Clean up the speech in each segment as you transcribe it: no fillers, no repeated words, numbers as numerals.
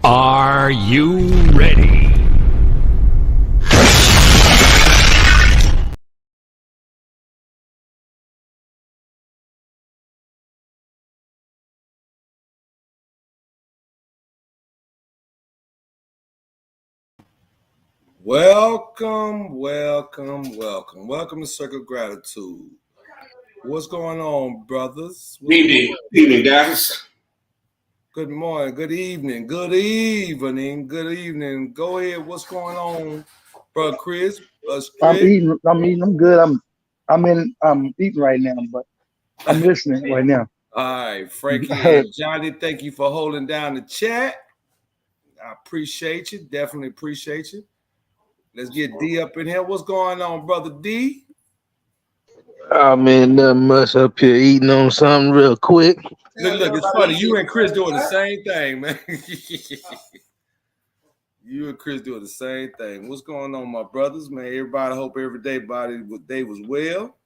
Are you ready? Welcome to Circle Gratitude. What's going on, brothers? Evening, guys. Good morning, good evening. Go ahead. What's going on, bro? Chris? I'm eating. I'm good. I'm eating right now, but I'm listening right now. All right, Frankie and Johnny, thank you for holding down the chat. I appreciate you. Definitely appreciate you. Let's get D up in here. What's going on, brother D? Nothing much up here eating on something real quick. Look, it's funny. You and Chris doing the same thing, man. You and Chris doing the same thing. What's going on, my brothers, man? Everybody, hope every day was well.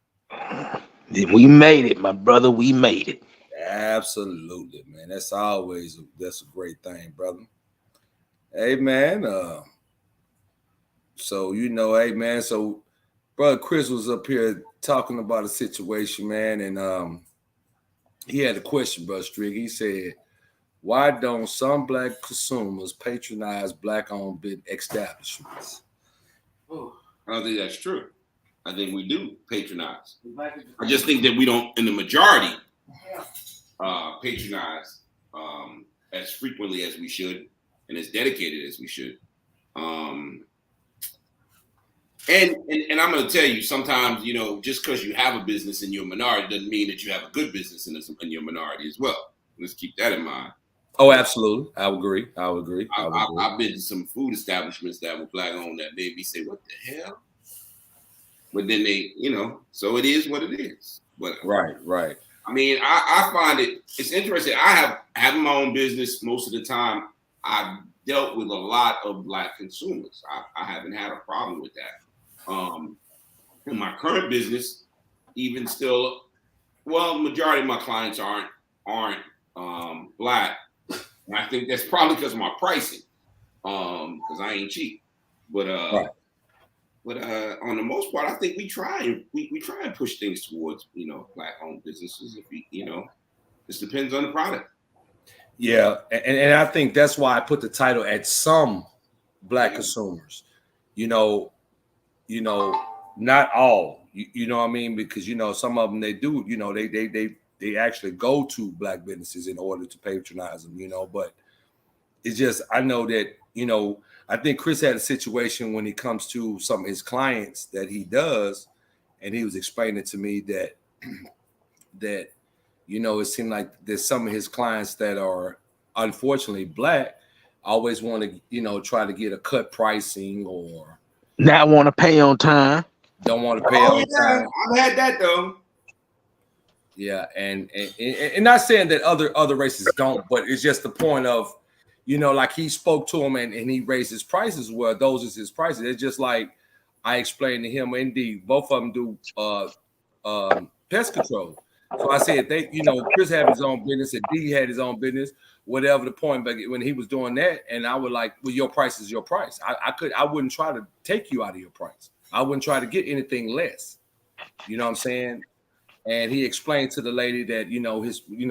We made it, my brother. We made it. Absolutely, man. That's a great thing, brother. Hey, man. So hey, man. So, brother Chris was up here talking about a situation, man, and he had a question, brother Strick. He said, "Why don't some black consumers patronize black-owned establishments?" I don't think that's true. I think we do patronize. I just think that we don't, in the majority, patronize as frequently as we should and as dedicated as we should. And I'm going to tell you, sometimes, just because you have a business in your minority doesn't mean that you have a good business in your minority as well. Let's keep that in mind. Oh, absolutely. I would agree. I've been to some food establishments that were black owned that made me say, what the hell? But then they, so it is what it is. But Right. I mean, I find it's interesting. I have my own business most of the time. I've dealt with a lot of black consumers. I haven't had a problem with that. In my current business, even still, well, the majority of my clients aren't black. And I think that's probably because of my pricing, because I ain't cheap. But right. But on the most part, I think we try and push things towards black-owned businesses. If this depends on the product. Yeah, and I think that's why I put the title at some black consumers. Not all. You know what I mean? Because some of them they do. They actually go to black businesses in order to patronize them. But it's just I know that I think Chris had a situation when it comes to some of his clients that he does, and he was explaining to me that it seemed like there's some of his clients that are unfortunately black always want to try to get a cut pricing or not want to pay on time. Don't want to pay on time. I've had that though. Yeah, and not saying that other races don't, but it's just the point of like he spoke to him and he raised his prices. Well, those is his prices. It's just like I explained to him. Indeed, both of them do pest control. So I said Chris had his own business and D had his own business, whatever the point. But when he was doing that, and I would like, well, your price is your price. I wouldn't try to take you out of your price. I wouldn't try to get anything less. You know what I'm saying? And he explained to the lady that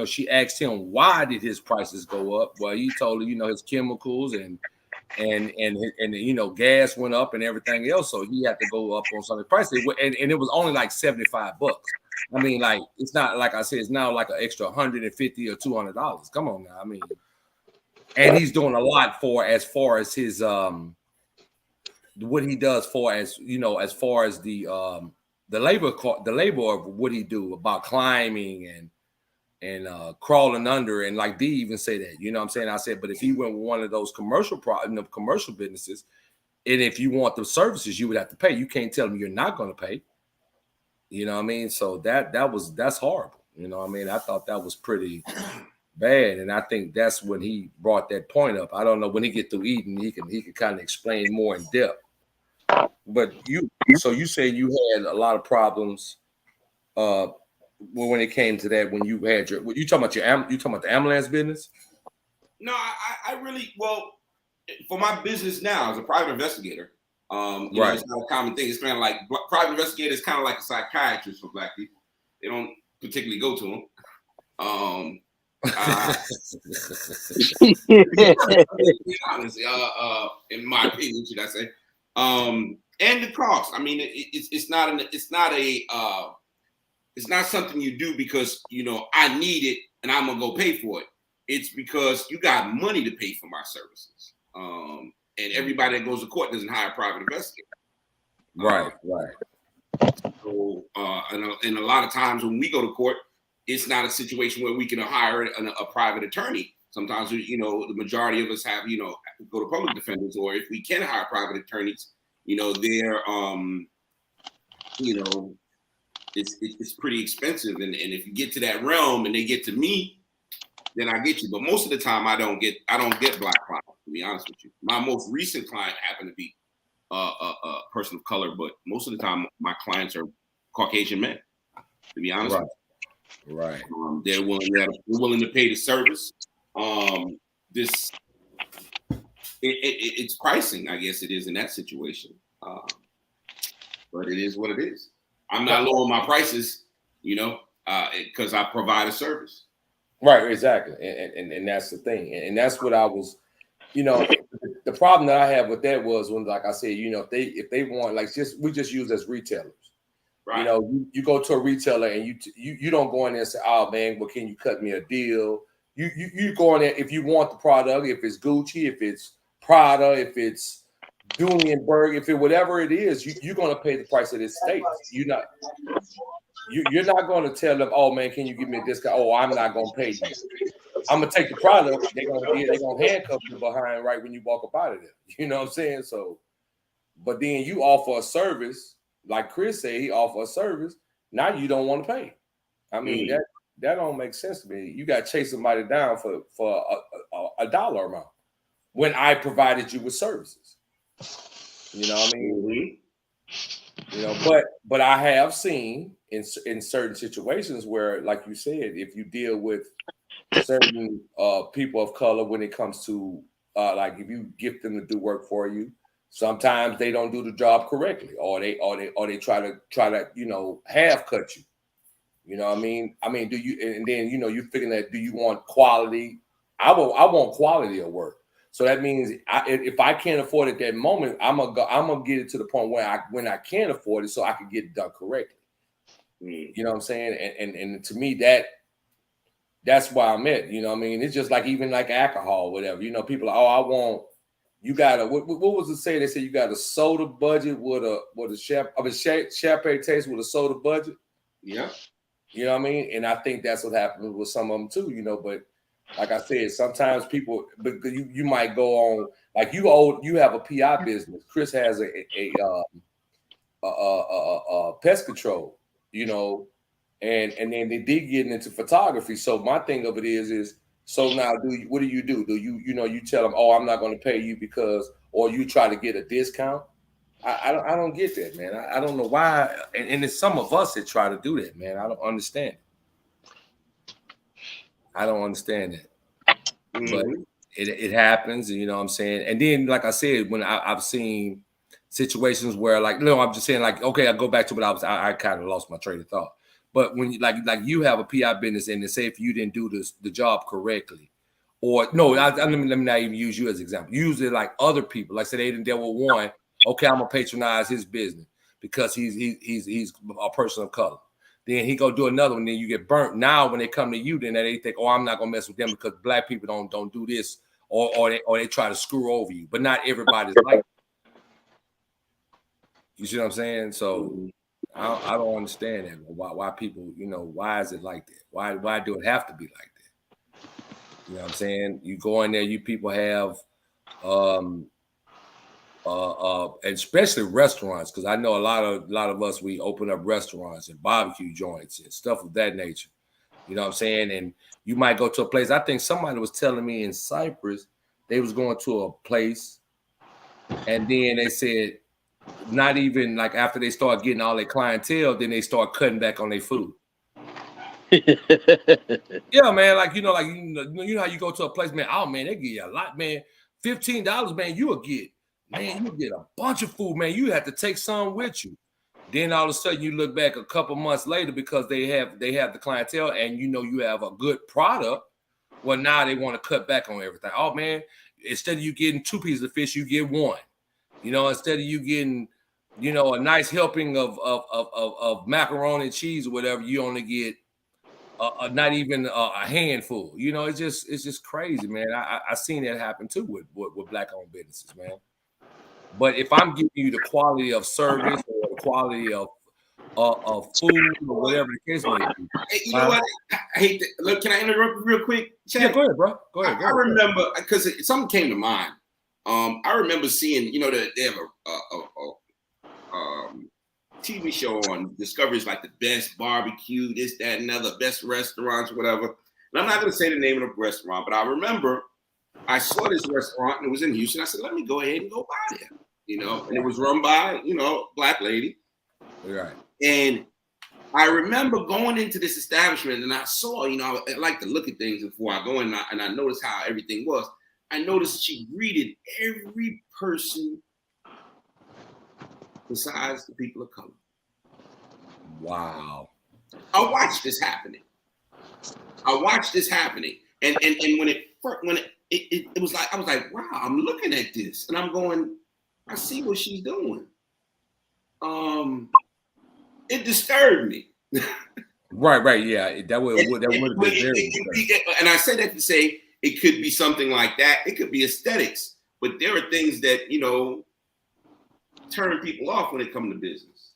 she asked him why did his prices go up. Well, he told her his chemicals and gas went up and everything else, so he had to go up on some of the prices. And it was only like $75. I mean, like it's not like I said, it's now like an extra $150 or $200. Come on now, I mean, and he's doing a lot as far as his what he does as far as the labor of what he do about climbing and crawling under, and like D even say that, what I'm saying? I said, but if he went with one of those commercial businesses, and if you want the services, you would have to pay. You can't tell them you're not going to pay. You know what I mean? So that's horrible. You know what I mean? I thought that was pretty bad, and I think that's when he brought that point up. I don't know, when he get through eating, he can kind of explain more in depth. But you said you had a lot of problems when it came to that, when you had you talking about the ambulance business? No, I really, well, for my business now as a private investigator, you know, it's not a common thing. It's kind of like private investigator is kind of like a psychiatrist for Black people. They don't particularly go to them. Honestly, in my opinion, should I say? And the cost. I mean, it's not something you do because you know I need it and I'm gonna go pay for it. It's because you got money to pay for my services. And everybody that goes to court doesn't hire a private investigator. Right. So, and a lot of times when we go to court, it's not a situation where we can hire a private attorney. Sometimes, you know, the majority of us have, you know, go to public defenders, or if we can hire private attorneys, you know, they're, you know, it's pretty expensive. And if you get to that realm and they get to me, then I get you. But most of the time, I don't get Black clients, to be honest with you. My most recent client happened to be a person of color, but most of the time, my clients are Caucasian men, to be honest with you. Right. They're willing to pay the service. It's pricing, I guess it is in that situation. But it is what it is. I'm not lowering my prices, you know, because I provide a service. Right, exactly. And that's the thing. And that's what I was, you know, the problem that I had with that was when, like I said, you know, if they want, like, we just use as retailers. Right. You know, you go to a retailer and you don't go in there and say, oh man, well, can you cut me a deal? You go in there if you want the product, if it's Gucci, if it's Prada, if it's Dunienberg, if it whatever it is, you're gonna pay the price that it states. You're not going to tell them, oh man, can you give me a discount? Oh, I'm not gonna pay you. I'm gonna take the product. They're gonna handcuff you behind right when you walk up out of there. You know what I'm saying? So, but then you offer a service, like Chris said, he offer a service. Now you don't want to pay. I mean, that don't make sense to me. You got to chase somebody down for a dollar amount when I provided you with services. You know what I mean? You know, but I have seen in certain situations where, like you said, if you deal with certain people of color when it comes to like if you get them to do work for you, sometimes they don't do the job correctly, or they try to you know half cut you. You know what I mean? Do you? And then you know you're figuring that, do you want quality? I want quality of work. So that means if I can't afford it at that moment, I'm gonna get it to the point where when I can afford it, so I can get it done correctly. You know what I'm saying? And to me that's why I'm at. You know what I mean? It's just like even like alcohol, whatever. You know, people are, I want. You got a what was it say? They said you got a soda budget with a champagne taste with a soda budget. Yeah. You know what I mean? And I think that's what happens with some of them too, you know, but like I said, sometimes people, but you might go on, like you have a PI business. Chris has a pest control, you know, and then they did get into photography. So my thing of it is so now what do? Do you tell them, oh, I'm not going to pay you because, or you try to get a discount? I don't get that, man. I don't know why, and it's some of us that try to do that, man. I don't understand. I don't understand that, but it happens, you know what I'm saying? And then, like I said, when I've seen situations where, like, no, I'm just saying, like, okay, I go back to what I kind of lost my train of thought. But when like you have a PI business, and they say if you didn't do the job correctly, or no, let me not even use you as an example. Use it like other people, like say they didn't deal with one. Okay, I'm gonna patronize his business because he's a person of color. Then he go do another one, then you get burnt. Now when they come to you, then they think, oh, I'm not gonna mess with them because black people don't do this, or they try to screw over you. But not everybody's like that. You see what I'm saying? So I don't understand that. Why people, you know, why is it like that? Why do it have to be like that? You know what I'm saying? You go in there, you people have especially restaurants, because I know a lot of us, we open up restaurants and barbecue joints and stuff of that nature. You know what I'm saying? And you might go to a place. I think somebody was telling me in Cyprus, they was going to a place, and then they said, not even like after they start getting all their clientele, then they start cutting back on their food. Yeah, man. Like you know how you go to a place, man. Oh man, they give you a lot, man. $15, man. You'll get a bunch of food, man. You have to take some with you. Then all of a sudden you look back a couple months later because they have the clientele and you know you have a good product. Well, now they want to cut back on everything. Oh man, instead of you getting 2 pieces of fish, you get 1. You know, instead of you getting, you know, a nice helping of macaroni and cheese or whatever, you only get not even a handful. You know, it's just crazy, man. I seen that happen too with black-owned businesses, man. But if I'm giving you the quality of service or the quality of food or whatever the case may be. Hey, you know what? I hate to look. Can I interrupt real quick? Chad? Yeah, go ahead, bro. Go ahead. I remember because something came to mind. I remember seeing, you know, that they have a TV show on Discovery. It's like the best barbecue, this, that, and other, best restaurants, whatever. And I'm not going to say the name of the restaurant, but I remember I saw this restaurant and it was in Houston. I said, let me go ahead and go by there, you know. And it was run by, you know, black lady. Right. And I remember going into this establishment and I saw, you know, I like to look at things before I go in and I noticed how everything was. I noticed she greeted every person besides the people of color. Wow. I watched this happening. And when it was like, I was like, wow, I'm looking at this and I'm going, I see what she's doing. It disturbed me. Right, yeah. That would have been very disturbing. And I say that to say it could be something like that. It could be aesthetics, but there are things that, you know, turn people off when it comes to business.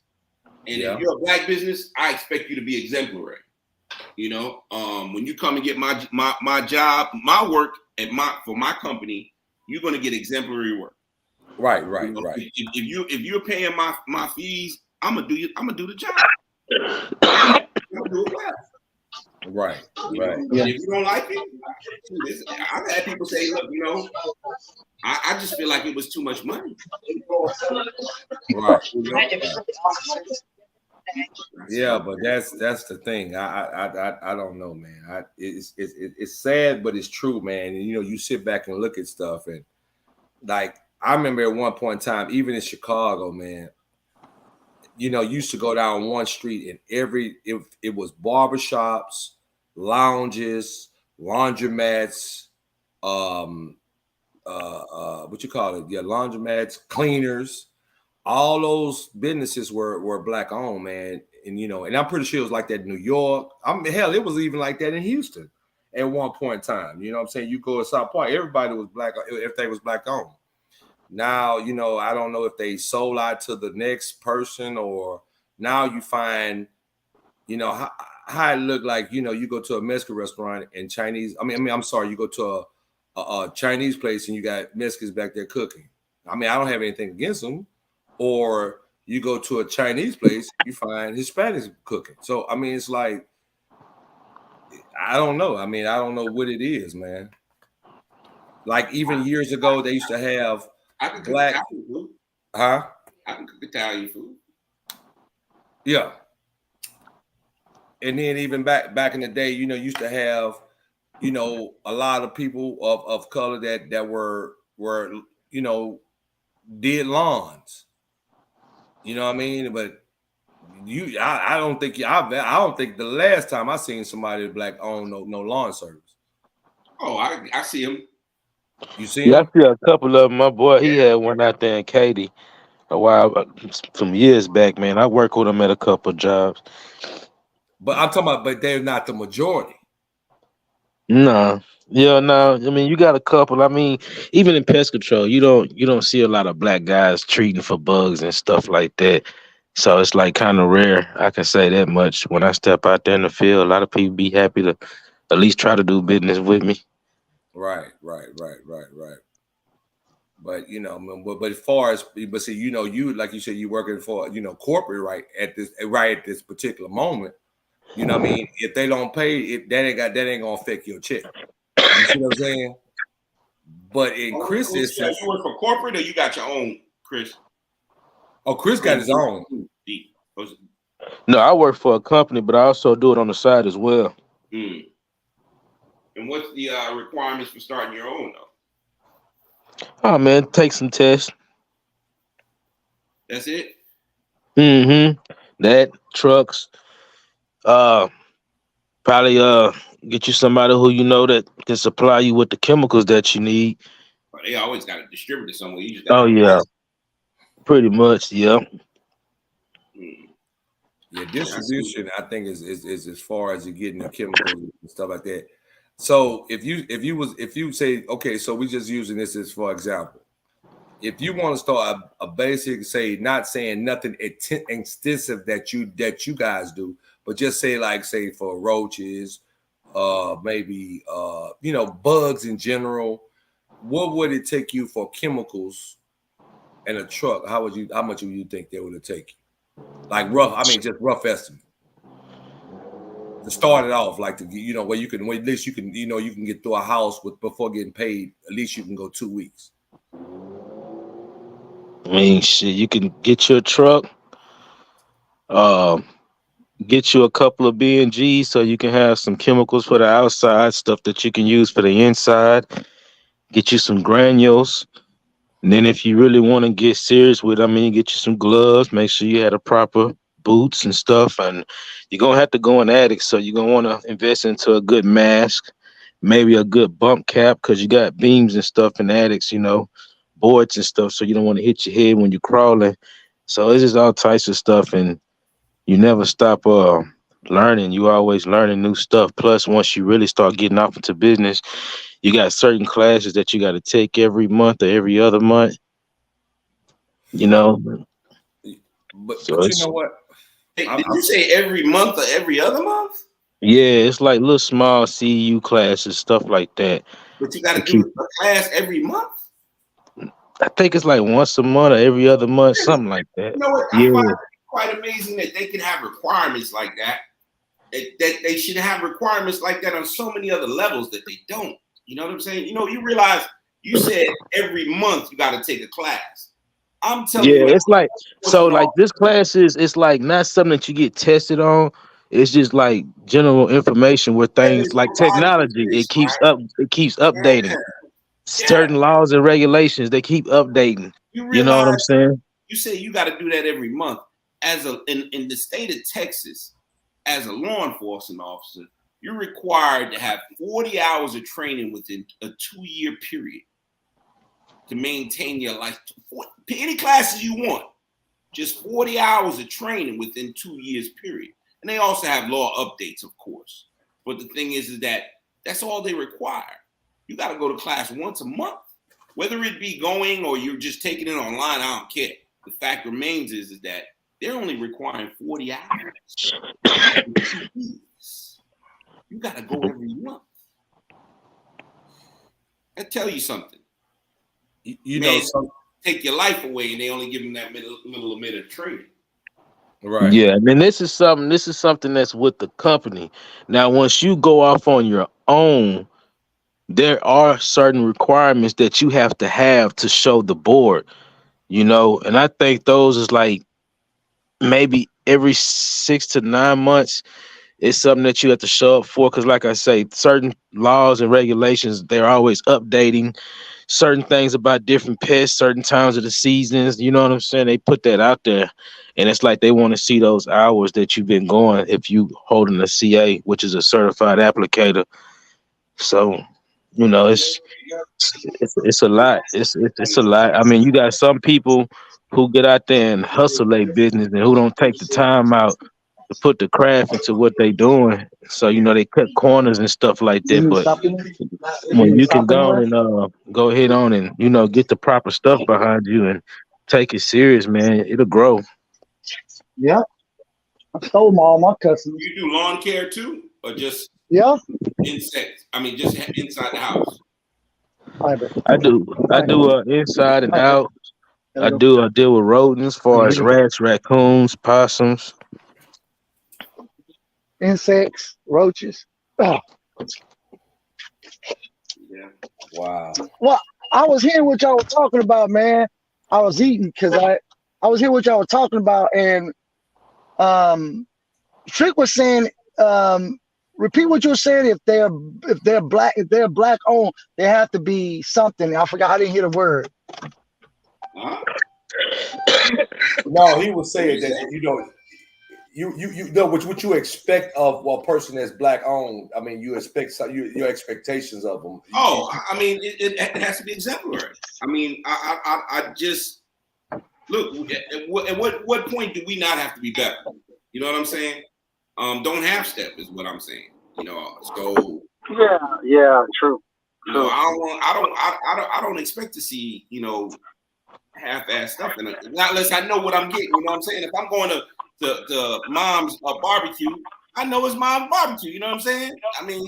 And if you're a black business, I expect you to be exemplary. You know, when you come and get my job, my work for my company, you're going to get exemplary work. Right. You know, Right. If you're paying my fees, I'm gonna do the job. I'm gonna do it well. Right. And if you don't like it, I've had people say, look, you know, I just feel like it was too much money. Right. Yeah, but that's the thing. I don't know, man. It's sad, but it's true, man. And you know, you sit back and look at stuff, and like I remember at one point in time, even in Chicago, man. You know, used to go down one street and it was barbershops, lounges, laundromats, what you call it? Yeah, laundromats, cleaners. All those businesses were black owned, man. And you know, and I'm pretty sure it was like that in New York. Hell, it was even like that in Houston at one point in time. You know what I'm saying? You go to South Park, everybody was black, if they was black owned. Now, you know, I don't know if they sold out to the next person or now you find, you know, how it look like, you know, you go to a Mexican restaurant and Chinese. I'm sorry, you go to a Chinese place and you got Mexicans back there cooking. I mean, I don't have anything against them. Or you go to a Chinese place, you find Hispanics cooking. So, I mean, it's like, I don't know. I mean, I don't know what it is, man. Like even years ago, they used to have I can cook black, Italian food. huh? I can cook Italian food. Yeah. And then even back in the day, you know, used to have, you know, a lot of people of color that were you know, did lawns. You know what I mean? But I don't think the last time I seen somebody black own no lawn service. Oh, I see him. You see Yeah, him? I see a couple of them. My boy, he had one out there in Katy a while, some years back, man. I work with him at a couple of jobs. But I'm talking about, but they're not the majority. No. Yeah, no. I mean, you got a couple. I mean, even in pest control, you don't see a lot of black guys treating for bugs and stuff like that. So it's like kind of rare. I can say that much. When I step out there in the field, a lot of people be happy to at least try to do business with me. Right. But you know, but as far as, but see, you know, you like you said, you working for, you know, corporate right at this particular moment. You know what I mean? If they don't pay, that ain't gonna affect your check. You see what I'm saying? But in Chris' instance, You work for corporate or you got your own, Chris? oh, Chris got his own. No, I work for a company, but I also do it on the side as well. Hmm. And what's the requirements for starting your own though? Oh man, take some tests. That's it. Mm-hmm. That trucks. Uh, probably get you somebody who you know that can supply you with the chemicals that you need. But they always got a distributor somewhere. You just got Oh to. yeah, pretty much. Yeah. Hmm. Yeah, That's cool. distribution, I think is as far as you getting the chemicals and stuff like that. So if you say, okay, so we just using this as for example. If you want to start a basic, say, not saying nothing extensive that you guys do, but just say like say for roaches, maybe bugs in general, what would it take you for chemicals and a truck? How much would you think they would take you? Like rough, I mean just rough estimate. To start it off, like where you can at least you can you can get through a house with before getting paid. At least you can go 2 weeks. I mean, shit, you can get your truck. Uh, get you a couple of B&Gs so you can have some chemicals for the outside stuff that you can use for the inside. Get you some granules. And then if you really want to get serious with it, I mean, get you some gloves. Make sure you had a proper boots and stuff. And you're going to have to go in attic. So you're going to want to invest into a good mask, maybe a good bump cap because you got beams and stuff in the attics, boards and stuff. So you don't want to hit your head when you're crawling. So it's just all types of stuff. And you never stop learning. You always learning new stuff. Plus, once you really start getting off into business, you got certain classes that you got to take every month or every other month. You know, so But you it's know what? Hey, I'm, did you say every month or every other month? yeah, it's like little small CU classes, stuff like that. But you got To to keep, do a class every month. I think it's like once a month or every other month, Really? something like that. You know what? I find Yeah, it quite amazing that they can have requirements like that. That they should have requirements like that on so many other levels that they don't. You know what I'm saying? You realize you said every month you got to take a class. I'm telling yeah. you, It's like what's so like wrong? this class is it's like not something that you get tested on. It's just like general information where Yeah, they things like provide technology information, it keeps right? updating. Yeah, Certain laws and regulations they keep updating. you You know what I'm realize saying? you say you got to do that every month. As in the state of Texas, as a law enforcement officer, you're required to have 40 hours of training within a 2-year period to maintain your life. Any classes you want, just 40 hours of training within 2 years period. And they also have law updates, of course. But the thing is that that's all they require. You got to go to class once a month, whether it be going or you're just taking it online. I don't care. The fact remains is that they're only requiring 40 hours. You got to go every month. I tell you something. you know Man, some take your life away, and they only give them that little bit of training. right. Yeah, and then this is something that's with the company. Now, once you go off on your own, there are certain requirements that you have to show the board, and I think those is like maybe every 6 to 9 months is something that you have to show up for. Because, like I say, certain laws and regulations they're always updating. Certain things about different pests, certain times of the seasons. You know what I'm saying? They put that out there, and it's like they want to see those hours that you've been going if you holding a CA, which is a certified applicator. So, it's a lot. It's a lot. I mean, you got some people who get out there and hustle their business and who don't take the time out to put the craft into what they doing. So they cut corners and stuff like You that. need to But stop in. You when need to you can stop go on anywhere. and go ahead on and get the proper stuff behind you and take it serious, man, it'll grow. Yeah, I stole all my customers. You do lawn care too, or just Yeah, insects? I mean, just inside the house. all right, bro. I do inside and All right, out. gotta I go. do I deal with rodents, as far as Mhm. rats, raccoons, possums. Insects, roaches. Oh, Yeah. Wow. well, I was hearing what y'all were talking about, man. I was eating because I was hearing what y'all were talking about, and Trick was saying, repeat what you were saying. If they're black owned, they have to be something. I forgot. I didn't hear the word. Huh? No, he was saying that you know what you expect of a person that's black owned. I mean, you expect your expectations of them. Oh, I mean, it has to be exemplary. I mean, I just look. At what point do we not have to be better? You know what I'm saying? Don't half step is what I'm saying. You know, so Yeah, true. you know, I don't expect to see, you know, half-ass stuff in it. Not unless I know what I'm getting. You know what I'm saying? If I'm going to mom's barbecue, I know it's mom's barbecue. You know what I'm saying? I mean,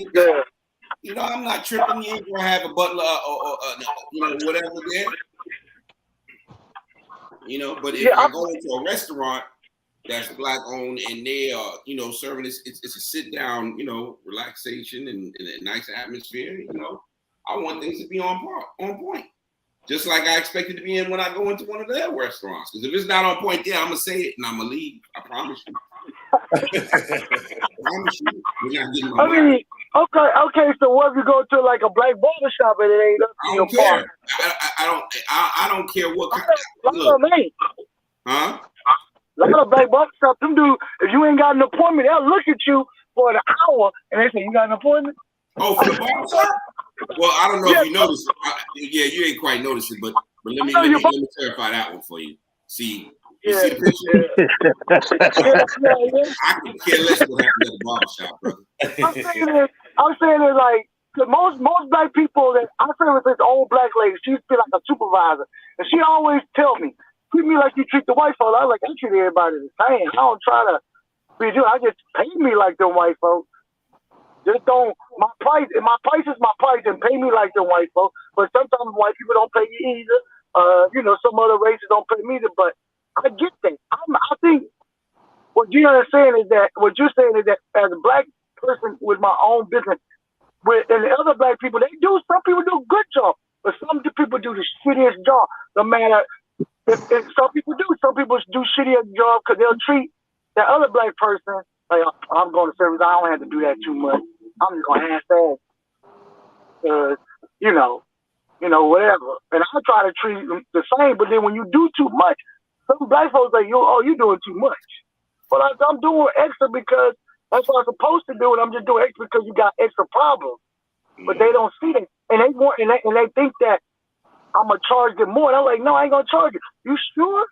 you know, I'm not tripping. You ain't gonna have a butler or you know, whatever there. You know, but if I go into a restaurant that's black owned and they are, you know, serving it's a sit down, you know, relaxation and a nice atmosphere. You know, I want things to be on point. Just like I expect it to be in when I go into one of their restaurants. Because if it's not on point there, I'm gonna say it and I'm gonna leave. I promise you. I promise you. We're not getting my money. Okay. So what if you go to like a black barber shop and it ain't up to I your don't care. part? I don't care what kind. Look, Huh? A lot of black barber shops, them do. If you ain't got an appointment, they'll look at you for an hour and they say, "You got an appointment?" Oh, for the barber shop? Well, I don't know if you noticed. Yeah, you ain't quite noticed it, but let me clarify that one for you. See, you see the picture? I can care less what happened at the barber shop, brother. I'm saying it like most black people that I say with this old black lady, she used to be like a supervisor, and she always tell me, treat me like you treat the white folks. I was like, I treat everybody the same. I don't try to be you. I just pay me like the white folks. Just don't my price is my price and pay me like the white folks. But sometimes white people don't pay you either. You know, some other races don't pay me either. But I get that. I think what you're saying is that as a black person with my own business, and the other black people, some people do a good job, but some people do the shittiest job. No matter if some people do shittier job because they'll treat that other black person like, I'm going to service. I don't have to do that too much. I'm just going to half-ass. You know, whatever. And I try to treat them the same, but then when you do too much, some black folks like, you're doing too much. But I'm doing extra because that's what I'm supposed to do, and I'm just doing extra because you got extra problems. But they don't see that, and they think that I'm gonna charge them more. And I'm like, no, I ain't gonna charge you. You sure?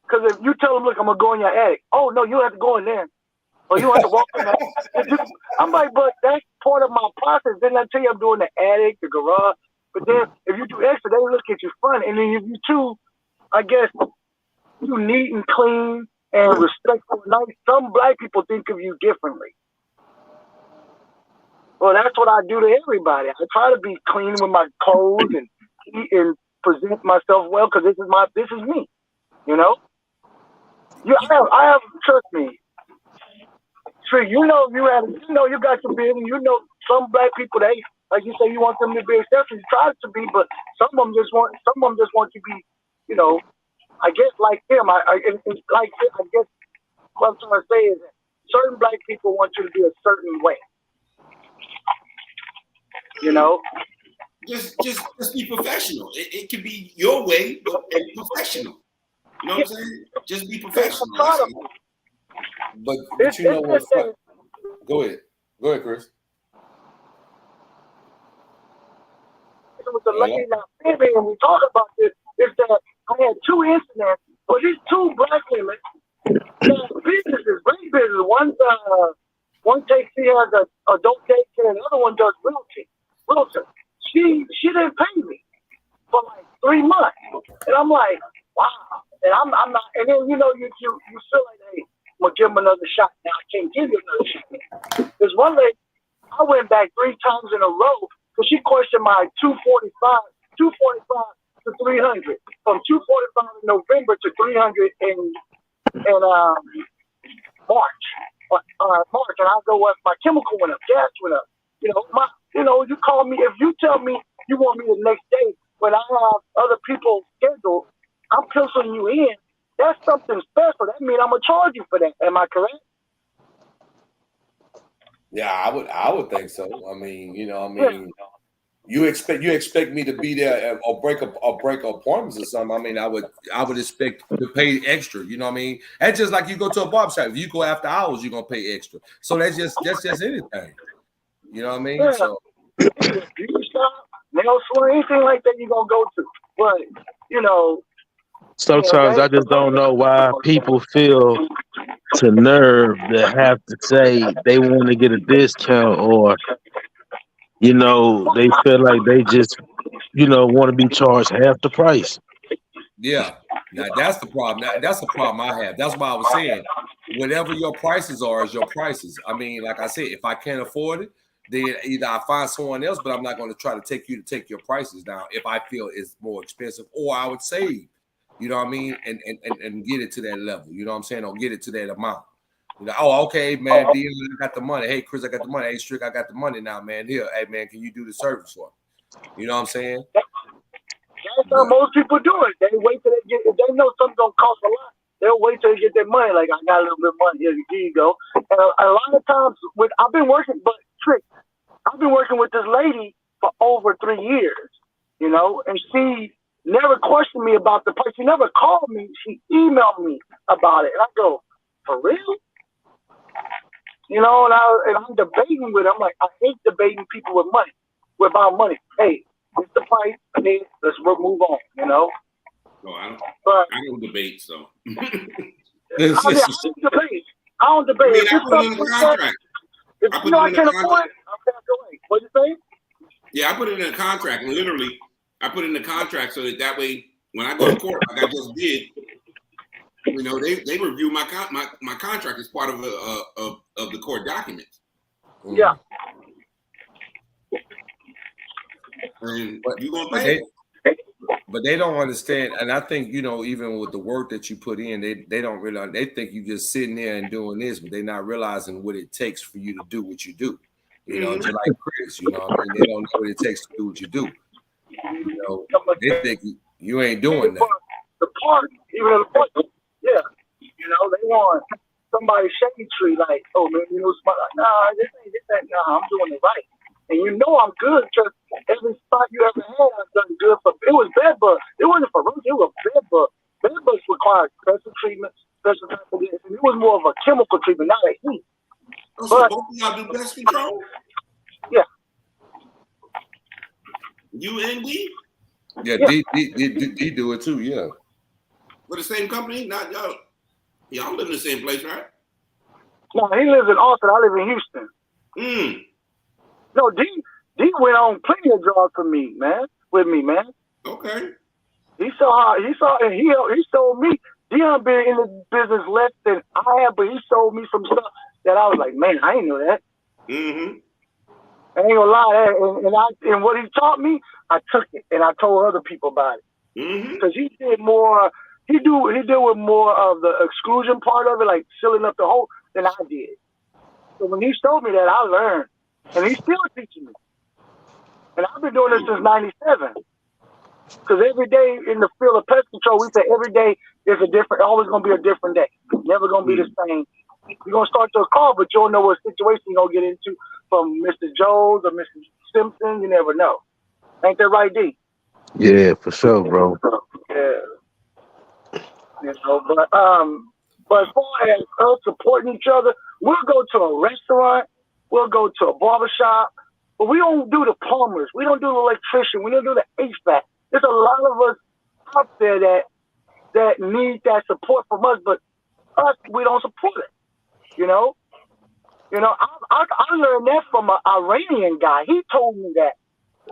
Because if you tell them, look, I'm gonna go in your attic. Oh no, you have to go in there. Or you have to walk in there. I'm like, but that's part of my process. Then I tell you I'm doing the attic, the garage. But then if you do extra, they look at you funny. And then if you too, I guess, you neat and clean and respectful and nice, some black people think of you differently. Well, that's what I do to everybody. I try to be clean with my clothes and eat and present myself well because this is me. You know? I have trust me. Sure, you got your business. You know, some black people, they like you say, you want them to be accepted. You try to be, but some of them just want you to be, you know. I guess like him. I guess what I'm trying to say is that certain black people want you to be a certain way. You know. Just be professional. It can be your way, but professional. You know what I'm saying? Just be professional. But you know what? Go ahead, Chris. It was a lady now, and we talked about this. Is that I had two incidents, but these two black women, businesses, great business. One takes she has a adult daycare, and the other one does realtor. She didn't pay me for like 3 months, and I'm like, wow. And I'm not. And then you feel like, hey, I'm gonna give him another shot. Now I can't give you another shot. There's one lady, I went back 3 times in a row because she questioned my 245 to 300, from 245 in November to 300 in March. March, and I go up. My chemical went up, gas went up. You call me if you tell me you want me the next day, but I have other people scheduled. I'm penciling you in that's something special. That means I'm gonna charge you for that. Am I correct? Yeah, I would think so. I mean, you expect me to be there or break appointments or something. I mean, I would expect to pay extra. You know what I mean? That's just like you go to a barber shop. If you go after hours, you're gonna pay extra. So that's just anything. You know what I mean? Yeah. So Beauty shop, nail salon, anything like that, you're gonna go to. But Sometimes I just don't know why people feel to nerve to have to say they want to get a discount, or they feel like they just want to be charged half the price. yeah, now that's the problem. That's the problem I have. That's why I was saying, whatever your prices are, is your prices. I mean, like I said, if I can't afford it, then either I find someone else, but I'm not going to try to take your prices down if I feel it's more expensive, or I would save. You know what I mean, and get it to that level. You know what I'm saying, or get it to that amount. Oh, okay, man. Dion, I got the money. Hey, Chris, I got the money. Hey, Strick, I got the money now, man. Here, hey, man, can you do the service for me? You know what I'm saying? That's how most people do it. They wait till they get. If they know something's gonna cost a lot, they'll wait till they get their money. Like, I got a little bit of money. Here you go. And a lot of times, I've been working with this lady for over 3 years. And she never questioned me about the price. She never called me. She emailed me about it, and I go, for real? And I'm debating with her. I'm like, I hate debating people about money. Hey, it's the price. Hey, let's move on. No, I don't debate. So I don't debate. I put it in the contract. If I can't afford it, I'm back away. What you say? Yeah, I put it in a contract. Literally, I put it in the contract so that way, when I go to court, like I just did, they review my contract as part of the court documents. Yeah. And you gonna pay? But they don't understand, and I think even with the work that you put in, they don't realize. They think you just sitting there and doing this, but they're not realizing what it takes for you to do what you do. Just like Chris, they don't know what it takes to do what you do. They think you ain't doing that. The part, even the part, yeah. They want somebody shady tree, like, oh man, smart. Like, nah, this ain't that. Nah, I'm doing it right. And I'm good because every spot you ever had, I've done good for. It was bed bugs. It wasn't for roaches. It was bed bugs. Bed bugs required special treatment, special type of this. And it was more of a chemical treatment, not a heat. So both of y'all do pest control? Yeah. You and D? Yeah, D do it too. Yeah. For the same company? Not y'all. Y'all live in the same place, right? No, he lives in Austin. I live in Houston. No, D went on plenty of jobs with me, man. Okay. He sold me. Dion been in the business less than I have, but he sold me some stuff that I was like, man, I ain't know that. Mm-hmm. I ain't gonna lie, and what he taught me, I took it and I told other people about it. Because he did more. He deal with more of the exclusion part of it, like sealing up the hole, than I did. So when he showed me that, I learned. And he's still teaching me. And I've been doing this since 97. Because every day in the field of pest control, we say every day is always going to be a different day. Never going to be the same. You're going to start your call, but you don't know what situation you're going to get into from Mr. Jones or Mr. Simpson. You never know. Ain't that right, D? Yeah, for sure, bro. Yeah. But as far as us supporting each other, we'll go to a restaurant. We'll go to a barbershop, but we don't do the plumbers. We don't do the electrician. We don't do the HVAC. There's a lot of us out there that need that support from us, but us, we don't support it. I learned that from an Iranian guy. He told me that.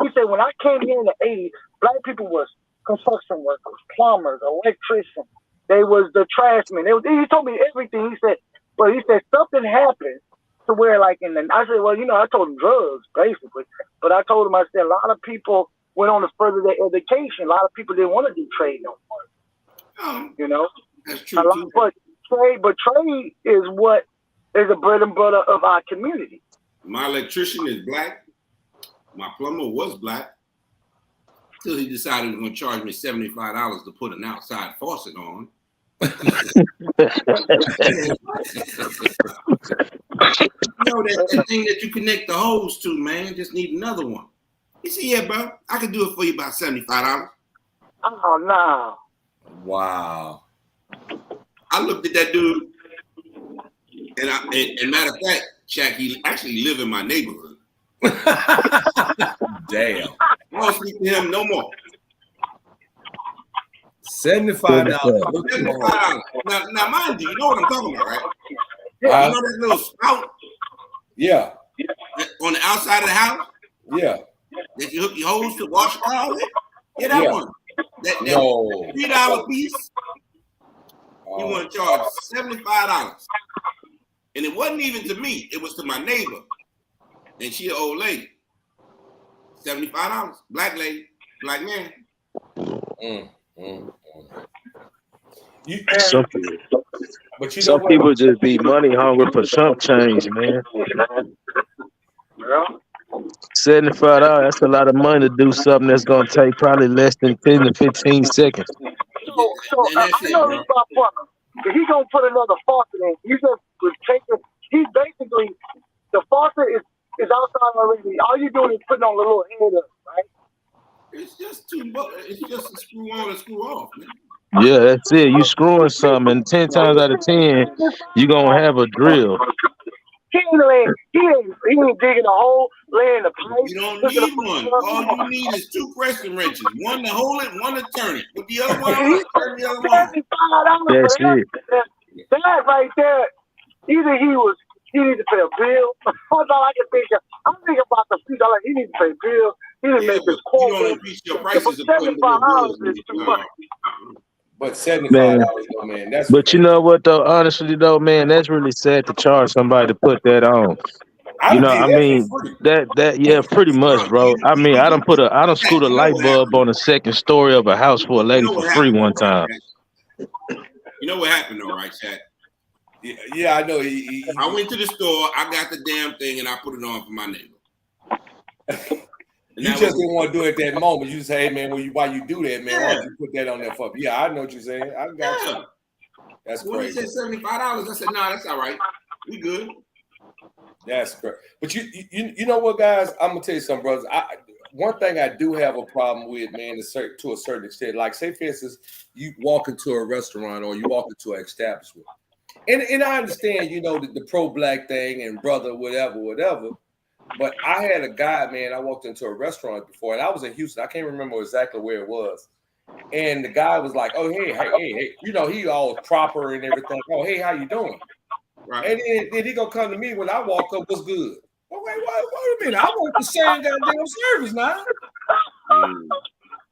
He said, when I came here in the 80s, black people was construction workers, plumbers, electricians. They was the trashmen. He told me everything. He said something happened to where I said, well, I told him drugs, basically. But I told him, I said, a lot of people went on to further their education. A lot of people didn't want to do trade no more. That's true too. But trade is what is the bread and butter of our community. My electrician is black. My plumber was black. Till he decided he was going to charge me $75 to put an outside faucet on. That thing that you connect the hose to, man, just need another one. He said, yeah, bro, I can do it for you about $75. Oh, no. Wow. I looked at that dude, and matter of fact, Shaq, he actually live in my neighborhood. Damn. I don't speak to him no more. $75. $75. Now, mind you, you know what I'm talking about, right? Yeah. You know that little spout? Yeah. On the outside of the house? Yeah. That you hook your hose to wash your car with? Yeah, that one. That No. $3 piece. You want to charge $75. And it wasn't even to me. It was to my neighbor. And she an old lady. $75. Black lady. Black man. Some But people just be money hungry for chump change, man. Yeah. $75, that's a lot of money to do something that's gonna take probably less than 10 to 15 seconds. So I know he's my partner. If he gonna put another faucet in, you just would take it. He's basically the faucet is outside already. All you doing is putting on the little head up, right? It's just it's just a screw on and screw off, man. Yeah, that's it. You screwing something, and 10 times out of 10, you gonna have a drill. He ain't digging a hole, laying the pipe. You don't need one. All you need is 2 crescent wrenches. One to hold it, one to turn it. With the other one, turn the other one. That's it. That right there, either he needs to pay a bill. That's all I can think of. I'm thinking about the $3. He needs to pay a bill. He needs to make this quote. You don't increase your prices of putting $75 is too much. But $75, man. That's But you know what though? Honestly though, man, that's really sad to charge somebody to put that on. You know, I mean, that pretty much, bro. I mean, I don't screw a light bulb on the second story of a house for a lady for free one time. You know what happened though, right, Chad? Yeah, I know. I went to the store, I got the damn thing, and I put it on for my neighbor. You just didn't want to do it at that moment. You say, hey, man, why you do that, man? Why don't you put that on there for me? Yeah, I know what you're saying. I got you. That's when crazy. He said $75, I said, no, that's all right. We good. That's great. But you know what, guys? I'm gonna tell you something, brothers. One thing I do have a problem with, man, to a certain extent. Like, say for instance, you walk into a restaurant or you walk into an establishment, and I understand, you know, the pro-black thing and brother, whatever. But I had a guy, man. I walked into a restaurant before, and I was in Houston. I can't remember exactly where it was. And the guy was like, "Oh, hey, you know, he all proper and everything. Oh, hey, how you doing?" Right. And then he gonna come to me when I walk up. What's good? Well, wait a minute. I want the same goddamn service now.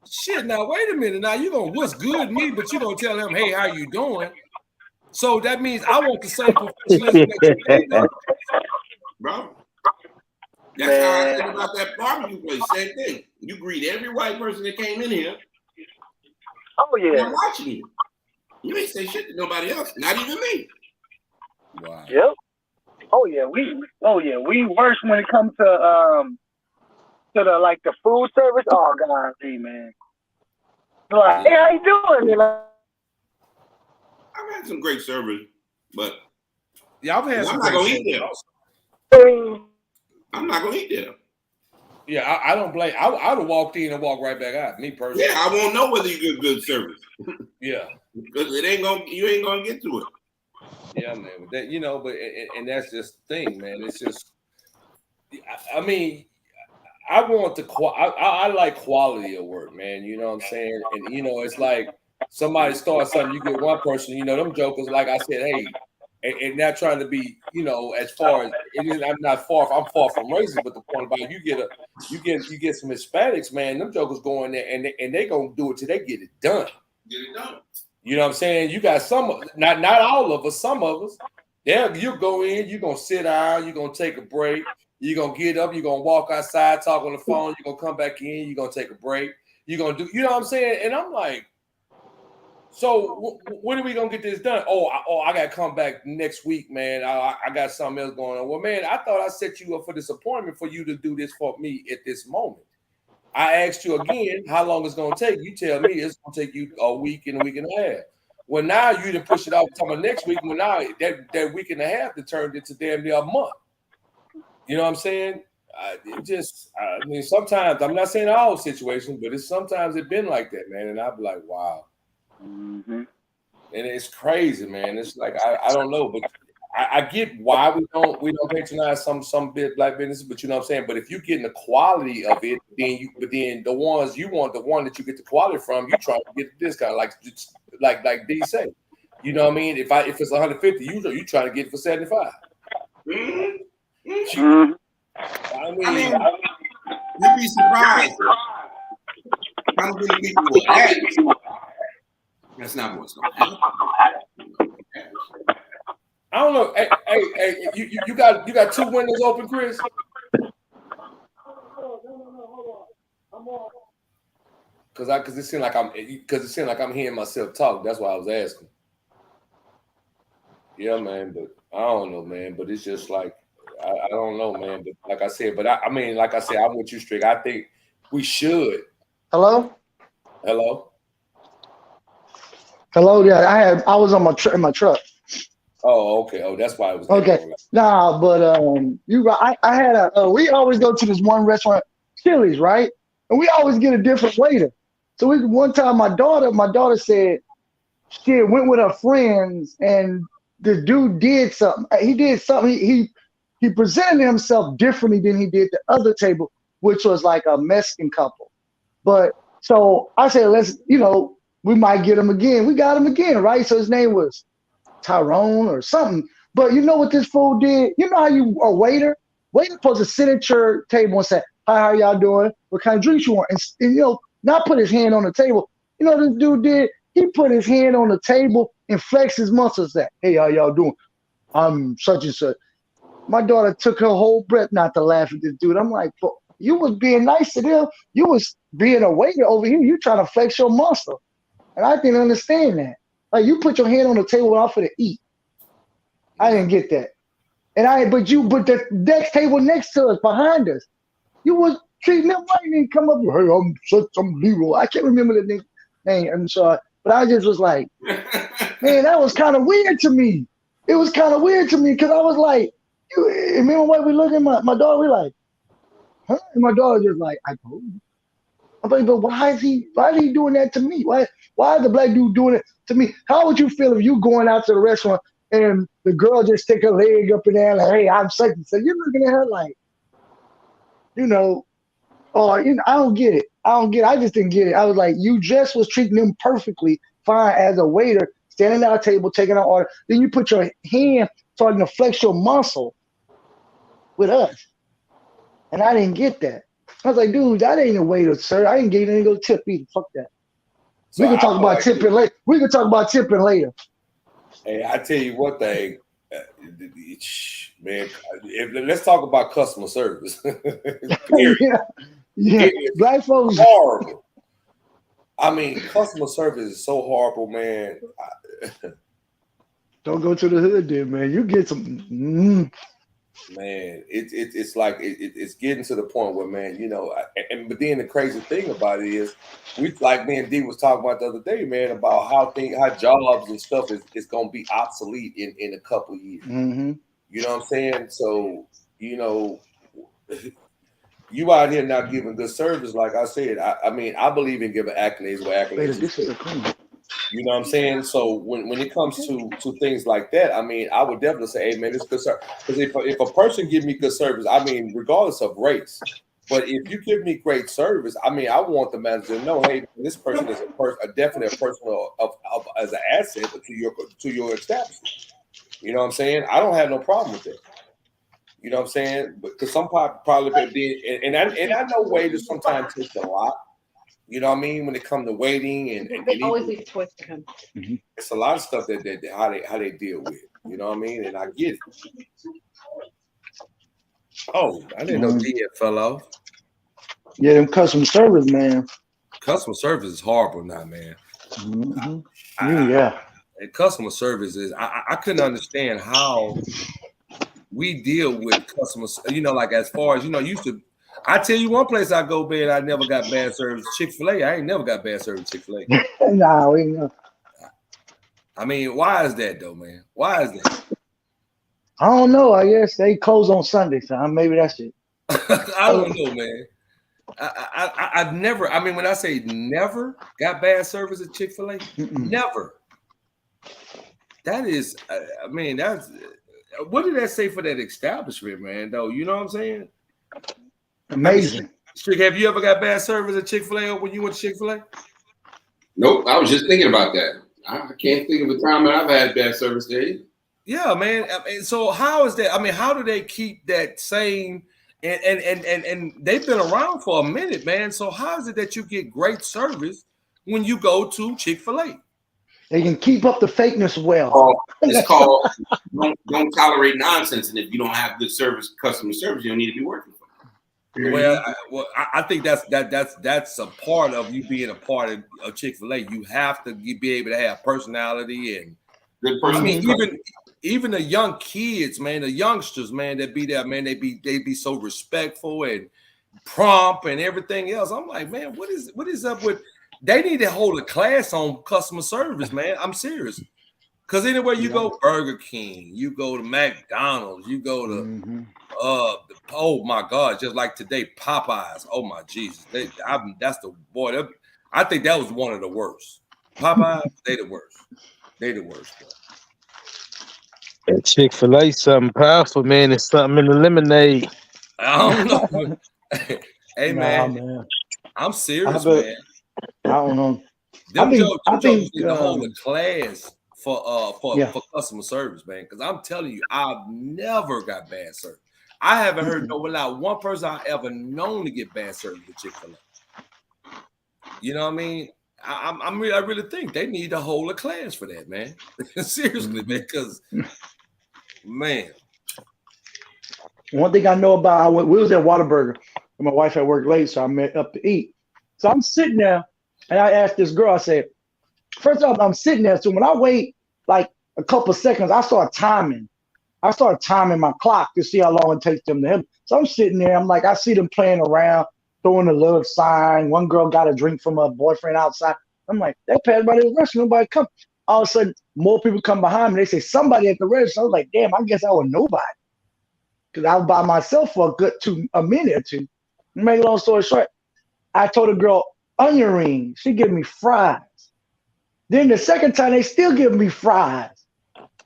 Shit, now wait a minute. Now you gonna what's good me, but you gonna tell him, "Hey, how you doing?" So that means I want the same professionalism that you do, bro. That's how I think about that barbecue place. Same thing. You greet every white person that came in here. Oh yeah. I'm watching you. You ain't say shit to nobody else, not even me. Wow. Yep. Oh yeah, we worse when it comes to the like the food service. Oh God, man. Like, hey, how you doing? You know? I've had some great service, but yeah, I've had. I'm not gonna eat there. I'm not gonna eat there. Yeah, I don't blame. I would have walked in and walked right back out. Me personally. Yeah, I won't know whether you get good service. Yeah, because you ain't gonna get to it. Yeah, man. That, you know, but and that's just the thing, man. It's just, I mean, I want I like quality of work, man. You know what I'm saying? And you know, it's like somebody starts something, you get one person, you know, them jokers. Like I said, hey. And not trying to be, you know, as far as I'm far from racist, but the point about you get some Hispanics, man, them jokers go in there and they gonna do it till they get it done. Get it done. You know what I'm saying? You got some, not all of us, some of us. Yeah, you go in, you're gonna sit down, you're gonna take a break, you're gonna get up, you're gonna walk outside, talk on the phone, you're gonna come back in, you're gonna take a break, you're gonna do, you know what I'm saying? And I'm like, so when are we gonna get this done? Oh, I gotta come back next week, man. I got something else going on. Well, man, I thought I set you up for this appointment for you to do this for me at this moment. I asked you again how long it's gonna take. You tell me it's gonna take you a week and a half. Well, now you didn't push it off until next week. Well, now that week and a half that turned into damn near a month. You know what I'm saying? I mean, sometimes I'm not saying all situations, but sometimes it's been like that, man. And I'd be like, wow. Mm-hmm. And it's crazy, man. It's like I don't know, but I get why we don't patronize some big black businesses, but you know what I'm saying. But if you're getting the quality of it, then the ones you want, the one that you get the quality from, you try to get the discount, like D say. You know what I mean? If it's 150, you try to get it for 75. Mm-hmm. I mean, you'd be surprised how many people will ask. That's not what's going to happen. I don't know. Hey, you got two windows open, Chris? Because it seemed like I'm hearing myself talk. That's why I was asking. Yeah, man, but I don't know, man. But it's just like I don't know, man. But like I said, I'm with you, Strick. I think we should. Hello. Yeah, I was on in my truck. Oh, okay. Oh, that's why it was. Okay. Nah, but you right. I had we always go to this one restaurant, Chili's, right? And we always get a different waiter. So one time my daughter said she went with her friends and the dude did something. He did something. He presented himself differently than he did the other table, which was like a Mexican couple. But so I said, we might get him again. We got him again, right? So his name was Tyrone or something. But you know what this fool did? You know how you a waiter supposed to sit at your table and say, "Hi, how y'all doing? What kind of drinks you want?" And not put his hand on the table. You know what this dude did? He put his hand on the table and flexed his muscles. That, "Hey, how y'all doing? I'm such and such." My daughter took her whole breath not to laugh at this dude. I'm like, you was being nice to them. You was being a waiter over here. You trying to flex your muscle. And I didn't understand that. Like, you put your hand on the table when I'm for to eat. I didn't get that. But the next table next to us, behind us, you was treating them right and come up, "Hey, I'm Leroy." I can't remember the name. I'm sorry. But I just was like, man, that was kind of weird to me. It was kind of weird to me because I was like, and me and my wife, we looked at my daughter, we like, huh? And my daughter just like, "I told you." I'm like, but why is he doing that to me? Why is the black dude doing it to me? How would you feel if you going out to the restaurant and the girl just stick her leg up in there like, "Hey, I'm such and such"? You're looking at her like, I don't get it. I just didn't get it. I was like, you just was treating them perfectly fine as a waiter, standing at our table, taking our order. Then you put your hand starting to flex your muscle with us. And I didn't get that. I was like, dude, that ain't a waiter, sir. I ain't getting any go tip either. Fuck that. So we can talk about tipping later. We can talk about tipping later. Hey, I tell you one thing, man. Let's talk about customer service. yeah. Black folks horrible. I mean, customer service is so horrible, man. Don't go to the hood, then, man. You get some. Man, it's like it's getting to the point where, man, but then the crazy thing about it is, like me and D was talking about the other day, man, about how jobs and stuff is gonna be obsolete in a couple of years. Mm-hmm. You know what I'm saying? So, you out here not giving good service, like I said. I mean, I believe in giving accolades where accolades. This is a thing. You know what I'm saying? So when it comes to things like that, I mean, I would definitely say, "Hey, man, it's good service." Because if a person give me good service, I mean, regardless of race, but if you give me great service, I mean, I want the manager to know, "Hey, this person is definitely a person of as an asset to your establishment." You know what I'm saying? I don't have no problem with that. You know what I'm saying? Because some probably did, and I know waiters sometimes take a lot. You know what I mean? When it comes to waiting and always leave toys to him. It's a lot of stuff that how they deal with. You know what I mean? And I get it. Oh, I didn't know D fell off. Yeah, them customer service, man. Customer service is horrible now, man. Mm-hmm. Yeah. And customer service is I couldn't understand how we deal with customers. Like as far as used to. I tell you one place I go, man, I never got bad service. Chick-fil-A. I ain't never got bad service. Chick-fil-A. Nah, we know. I mean, why is that though, man? Why is that? I don't know. I guess they close on Sunday, so maybe that's it. I don't know, man. I've never. I mean, when I say never got bad service at Chick-fil-A, never. That is, I mean, that's what did that say for that establishment, man? Though, you know what I'm saying? Amazing. Strick, have you ever got bad service at Chick-fil-A when you went to Chick-fil-A? Nope, I was just thinking about that. I can't think of a time that I've had bad service there either. Yeah, man. I mean, so how is that? I mean, how do they keep that same? And they've been around for a minute, man. So how is it that you get great service when you go to Chick-fil-A? They can keep up the fakeness well. It's called don't tolerate nonsense, and if you don't have good service, customer service, you don't need to be working for them. Well, I think that's a part of you being a part of Chick-fil-A. You have to be able to have personality and I mean, even the young kids, man, the youngsters, man, that be there, man, they be so respectful and prompt and everything else. I'm like, man, what is up with? They need to hold a class on customer service, man. I'm serious. Because anywhere you go, Burger King, you go to McDonald's, you go to oh my God, just like today, Popeyes. Oh my Jesus, that's the boy. I think that was one of the worst. Popeyes, they the worst. They the worst. That Chick-fil-A something powerful, man. It's something in the lemonade. I don't know. Hey man, I'm serious, man. I don't know. Them I think need to hold a class for customer service, man. Because I'm telling you, I've never got bad service. I haven't heard not one person I ever known to get bad service with Chick-fil-A. You know what I mean? I really think they need to hold a class for that, man. Seriously, man. Because man, one thing I know about we was at Whataburger, and my wife had worked late, so I met up to eat. So I'm sitting there, and I asked this girl. I said, first off, I'm sitting there. So when I wait like a couple seconds, I start timing. I start timing my clock to see how long it takes them to hit. So I'm sitting there. I'm like, I see them playing around, throwing a love sign. One girl got a drink from her boyfriend outside. I'm like, they passed by the restaurant. Nobody come. All of a sudden, more people come behind me. They say, somebody at the register. I was like, damn, I guess I was nobody. Because I was by myself for a minute or two. Make a long story short, I told a girl, onion rings. She gave me fries. Then the second time, they still give me fries.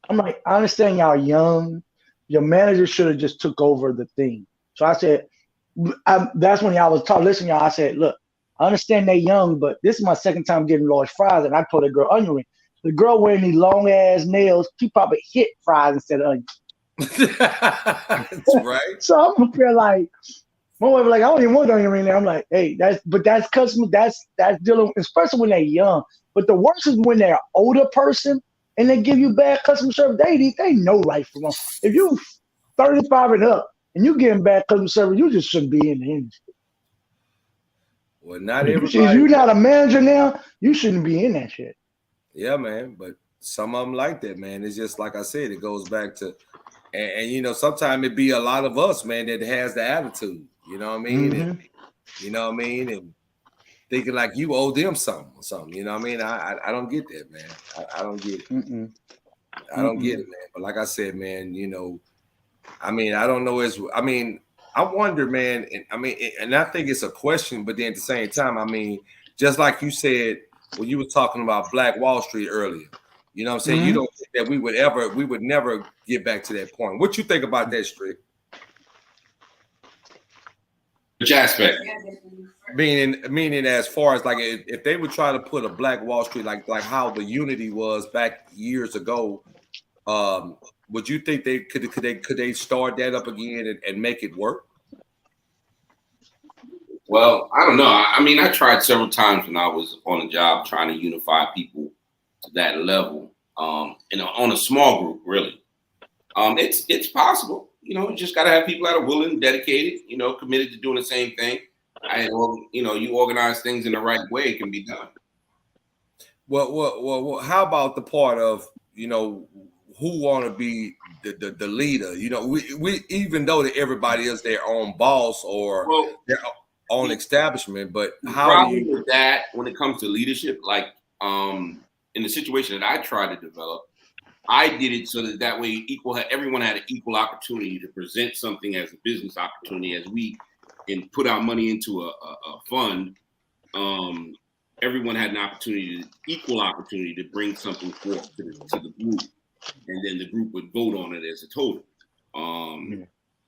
I'm like, I understand y'all young. Your manager should have just took over the thing. So I said, that's when y'all was talking. Listen, y'all, I said, look, I understand they young, but this is my second time getting large fries. And I told the girl onion ring. The girl wearing these long ass nails, she probably hit fries instead of onions. That's right. So I'm up here like, my wife was like, I don't even want onion ring there. I'm like, hey, that's customer, that's dealing, especially when they're young. But the worst is when they're an older person and they give you bad customer service. They know right from wrong. If you 35 and up and you getting bad customer service, you just shouldn't be in the industry. Well, not everybody. If you're not a manager now, you shouldn't be in that shit. Yeah, man. But some of them like that, man. It's just like I said, it goes back to, and you know, sometimes it be a lot of us, man, that has the attitude. You know what I mean? And, you know what I mean? And thinking like you owe them something or something. You know what I mean? I don't get that, man. I don't get it. I don't get it, man. But like I said, man, you know, I mean, I don't know. I wonder, man. And I think it's a question, but then at the same time, I mean, just like you said when you were talking about Black Wall Street earlier, you know what I'm saying? You don't think that we would never get back to that point. What you think about that, Strick? Which aspect? Meaning as far as like if they would try to put a Black Wall Street like how the unity was back years ago, would you think they could start that up again and make it work? Well, I don't know. I mean, I tried several times when I was on a job trying to unify people to that level, and on a small group, really. It's possible. You know, you just got to have people that are willing, dedicated, you know, committed to doing the same thing. You know, you organize things in the right way, it can be done. Well, how about the part of, you know, who want to be the leader? You know, we even though that everybody is their own boss or their own establishment, but how do you with that when it comes to leadership? Like, in the situation that I tried to develop, I did it so that way everyone had an equal opportunity to present something as a business opportunity. As we and put our money into a fund, everyone had an equal opportunity to bring something forth to the group, and then the group would vote on it as a total.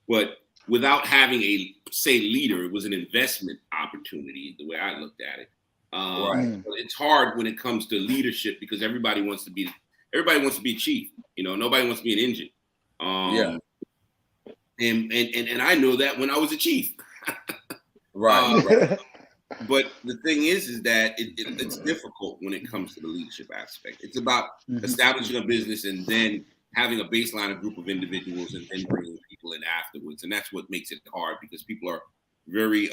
But without having a leader, it was an investment opportunity. The way I looked at it, But it's hard when it comes to leadership because everybody wants to be chief. Nobody wants to be an engine. And I know that when I was a chief. Right. But the thing is that it's difficult when it comes to the leadership aspect. It's about establishing a business and then having a baseline, a group of individuals, and then bringing people in afterwards. And that's what makes it hard because people are very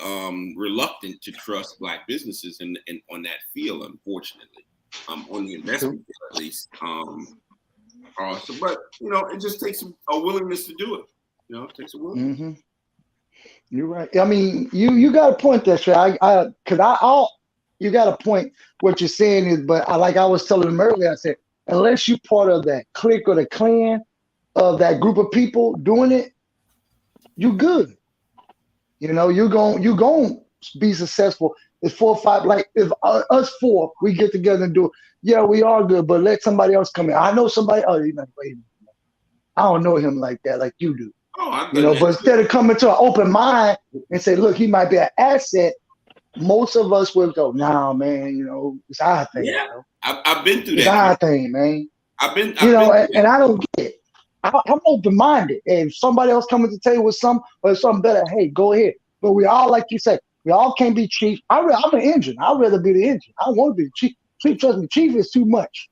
reluctant to trust Black businesses and on that field, unfortunately, on the investment field at least. But it just takes a willingness to do it. It takes a willingness. You're right. I mean, you got a point there, Trey. You got a point. What you're saying is, but like I was telling them earlier, I said, unless you're part of that clique or the clan of that group of people doing it, you good. You're going to be successful. It's 4 or 5. Like if us 4, we get together and do it. Yeah, we are good, but let somebody else come in. I know somebody. Oh, wait a minute. I don't know him like that, like you do. But instead of coming to an open mind and say, look, he might be an asset, most of us will go, nah, man, it's our thing. Yeah, I've been through that. It's our thing, man. I've been and I don't get it. I'm open-minded. And if somebody else coming to tell you with something better, hey, go ahead. But we all, like you said, we all can't be chief. I'm an engine. I'd rather be the engine. I don't want to be the chief. Chief, trust me, chief is too much.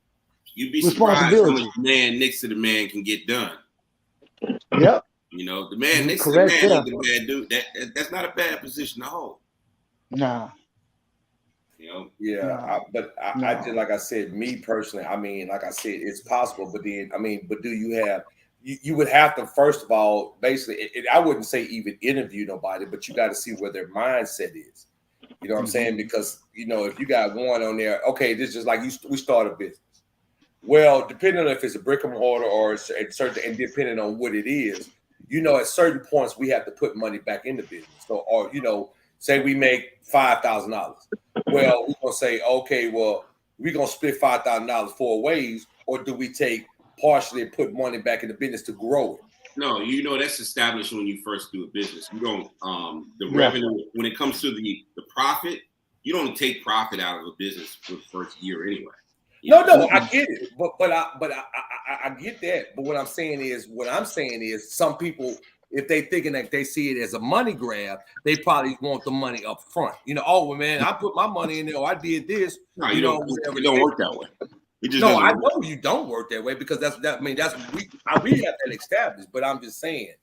You'd be surprised how much the man next to the man can get done. Yep. The man next to the man ain't the bad dude. That's not a bad position to hold. Nah. I just, like I said, me personally, like I said, it's possible, but do you have? You would have to, first of all, basically, I wouldn't say even interview nobody, but you got to see where their mindset is. You know what I'm saying? Because if you got one on there, okay, this is just like we start a business. Well, depending on if it's a brick and mortar or certain, and depending on what it is. At certain points we have to put money back into business. So, or say we make $5,000. Well, we're gonna say, okay, well, we're gonna split $5,000 4 ways, or do we take partially and put money back into business to grow it? No, that's established when you first do a business. You don't the revenue when it comes to the profit, you don't take profit out of a business for the first year anyway. No, I get it, but I get that. But what I'm saying is, some people, if they thinking that they see it as a money grab, they probably want the money up front. Oh, man, I put my money in there. Or I did this. No, it don't work that way. I know you don't work that way because I really have that established. But I'm just saying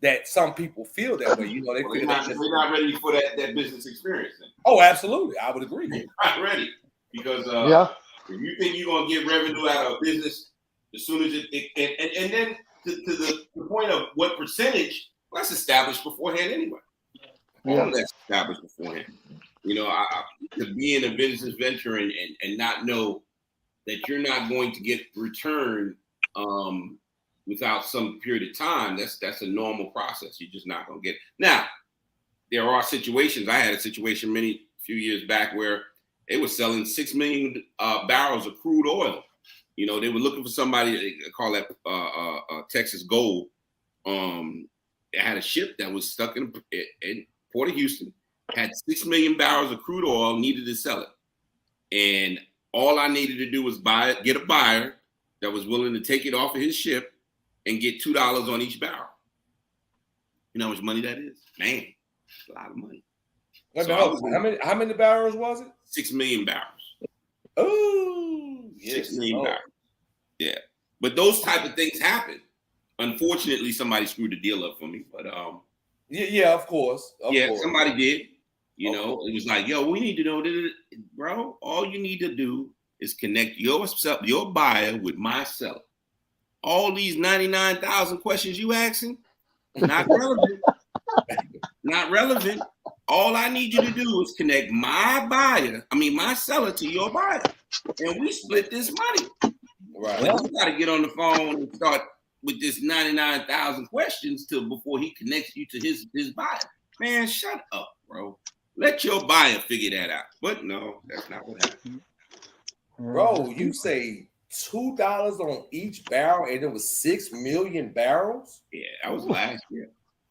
that some people feel that way. They're not ready for that business experience. Then. Oh, absolutely, I would agree. They're not ready because if you think you're gonna get revenue out of a business as soon as and then to the point of what percentage, that's established beforehand anyway. All of that's established beforehand. To be in a business venture and not know that you're not going to get return without some period of time, that's a normal process. You're just not gonna get it. Now, there are situations. I had a situation few years back where they were selling 6 million barrels of crude oil. They were looking for somebody. They call that Texas Gold. They had a ship that was stuck in Port of Houston, had 6 million barrels of crude oil, needed to sell it. And all I needed to do was get a buyer that was willing to take it off of his ship and get $2 on each barrel. You know how much money that is? Man, it's a lot of money. How many barrels was it? 6 million barrels. Oh, yes. 6 million barrels. Yeah. But those type of things happen. Unfortunately, somebody screwed the deal up for me. But yeah, of course. Somebody did. It was like, yo, we need to know that, bro. All you need to do is connect your buyer with my seller. All these 99,000 questions you asking, not relevant. Not relevant. All I need you to do is connect my seller to your buyer, and we split this money. Right. But you got to get on the phone and start with this 99,000 questions before he connects you to his buyer. Man, shut up, bro. Let your buyer figure that out. But no, that's not what happened. Bro, you say $2 on each barrel, and it was 6 million barrels? Yeah, that was last year.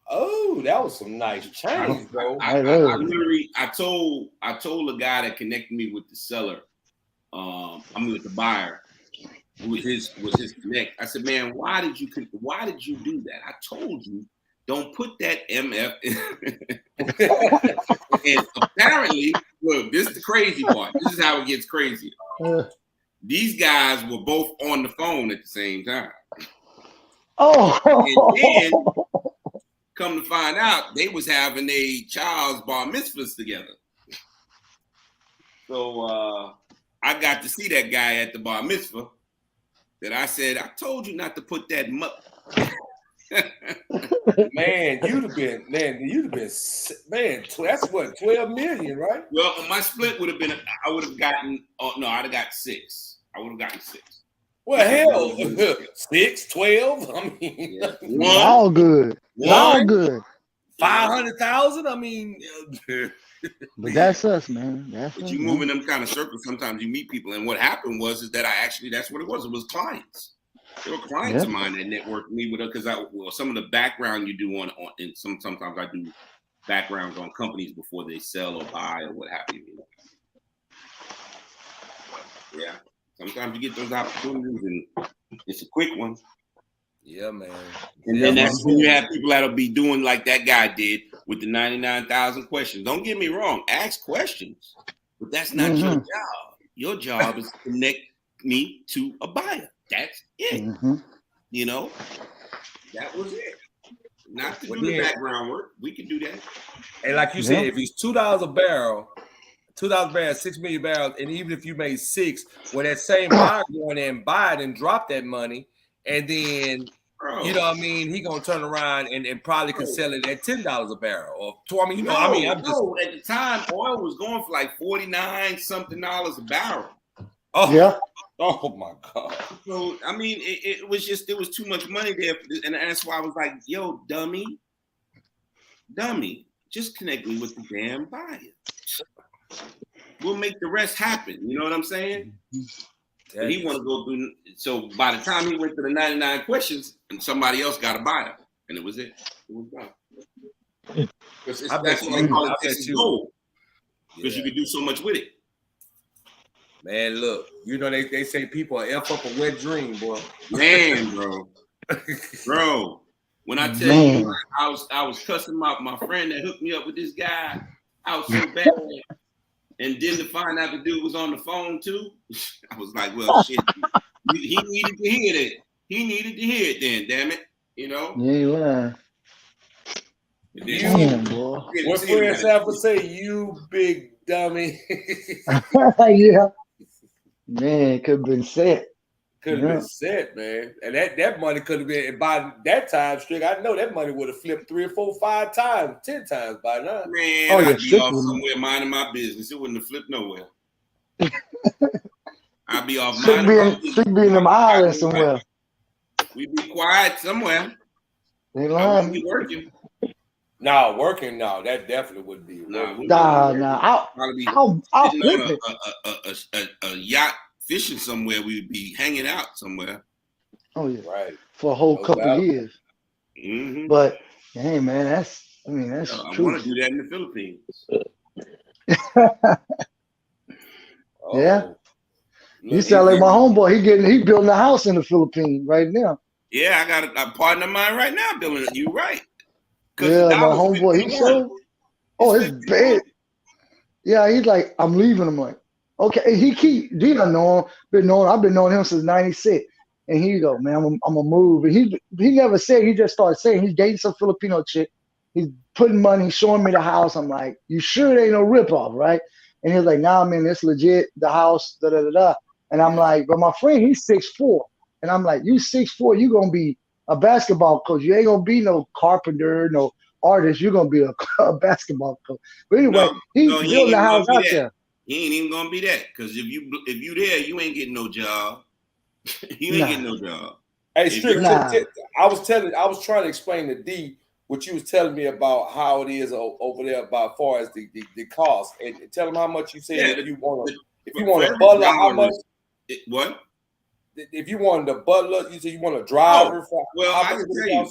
Oh, that was some nice change, bro. I literally told the guy that connected me with the seller, with the buyer, who was his connect. I said, man, why did you do that? I told you, don't put that MF in. And apparently, look, this is the crazy part. This is how it gets crazy. These guys were both on the phone at the same time. Oh. And then, come to find out, they was having a child's bar mitzvahs together. So I got to see that guy at the bar mitzvah. That I said, I told you not to put that Man, you'd have been, that's what, 12 million, right? Well, my split would have been, I'd have got 6. I would have gotten 6. Well, hell, 6, 12. I mean, yeah. All good. All good. 500,000. I mean, but that's us, man. But you move in them kind of circles. Sometimes you meet people, and what happened was that that's what it was. It was clients. There were clients of mine that networked me with her because some of the background you do and sometimes I do backgrounds on companies before they sell or buy or what have you. Yeah, sometimes you get those opportunities, and it's a quick one. Yeah, man. And then that's when you have people that'll be doing like that guy did with the 99,000 questions. Don't get me wrong, ask questions, but that's not your job. Your job is to connect me to a buyer. That's it. You know, that was it. Not to do the background work. We can do that. And like you said, if it's $2 a barrel, 6 million barrels, and even if you made 6, when that same buyer go in there and buy it and drop that money, and then you know what I mean, he gonna turn around and probably could sell it at $10 a barrel. Or at the time oil was going for like 49 something dollars a barrel. Oh yeah. Oh my God. So I mean, it was too much money there, and that's why I was like, yo, dummy, just connect me with the damn buyer. We'll make the rest happen. You know what I'm saying? But he want to go through. So by the time he went to the 99 questions, and somebody else got a buyer, and it was it. It was done. That's why I call it Texas gold, because you can do so much with it. Man, look, you know they say people F up a wet dream, boy. Man, bro. When I tell you, I was cussing my friend that hooked me up with this guy out so bad. And then to find out the dude was on the phone too, I was like, well, shit, he needed to hear that. He needed to hear it then, damn it. You know? Yeah, you are. Damn, boy. What Fred Sanford say, you big dummy. Yeah. Man, could have been set. Could have been set, man. And that money could have been, and by that time, Strick, I know that money would have flipped 3 or 4, 5 times, 10 times by now. Man, I'd be off somewhere minding my business. It wouldn't have flipped nowhere. I'd be off minding my business. Should be in them islands somewhere. We'd be quiet somewhere. They I lying. wouldn't be working. No, working, no, that definitely would be. Nah. I'll flip it. A yacht fishing somewhere, we'd be hanging out somewhere. Oh yeah, right. For a whole couple of years. Mm-hmm. But hey, man, that's I true. want to do that in the Philippines. Yeah. You sound like my homeboy. He building a house in the Philippines right now. Yeah, I got a partner of mine right now building it. You right? Yeah, my homeboy. He showed. Oh, it's bad. Yeah, he's like, I'm leaving. I'm like, okay. Dina know him. I've been knowing him since '96. And he go, man, I'm gonna move. And he never said. He just started saying he's dating some Filipino chick. He's putting money, showing me the house. I'm like, you sure it ain't no ripoff, right? And he's like, nah, man, it's legit. The house, da da da da. And I'm like, but my friend, he's 6'4". And I'm like, you 6'4", you gonna be a basketball coach. You ain't gonna be no carpenter, no artist. You're gonna be a basketball coach. But anyway, he's he building ain't a house gonna out be that. there. He ain't even gonna be that because if you there, you ain't getting no job. You ain't getting no job. Hey, Strick, Nah. I was trying to explain to D what you was telling me about how it is over there about far as the cost, and tell them how much you said if you want a butler, how much? What? If you wanted a butler, you said you want a driver. Well, I can tell you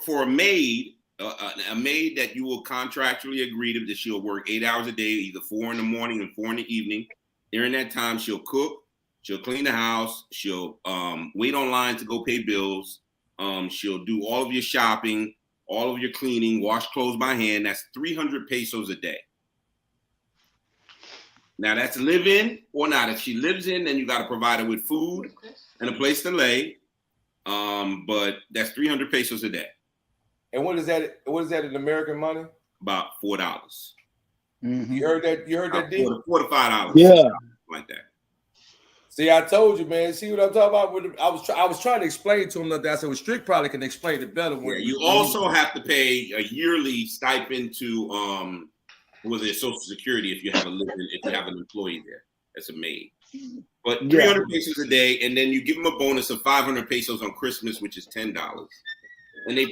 for a maid that you will contractually agree to that she'll work 8 hours a day, either 4 in the morning and 4 in the evening. During that time, she'll cook, she'll clean the house, she'll wait online to go pay bills, she'll do all of your shopping, all of your cleaning, wash clothes by hand. That's 300 pesos a day. Now that's live in or not. If she lives in, then you got to provide her with food and a place to lay. But that's 300 pesos a day. And what is that? What is that in American money? About $4. Mm-hmm. You heard that? You heard that deal? $4 to $5. Yeah, like that. See, I told you, man. See what I'm talking about? I was trying to explain to him that I said, well, Strick probably can explain it better. You also have to pay a yearly stipend to Social Security if you have an employee there that's a maid. But 300 pesos a day, and then you give them a bonus of 500 pesos on Christmas, which is $10. And they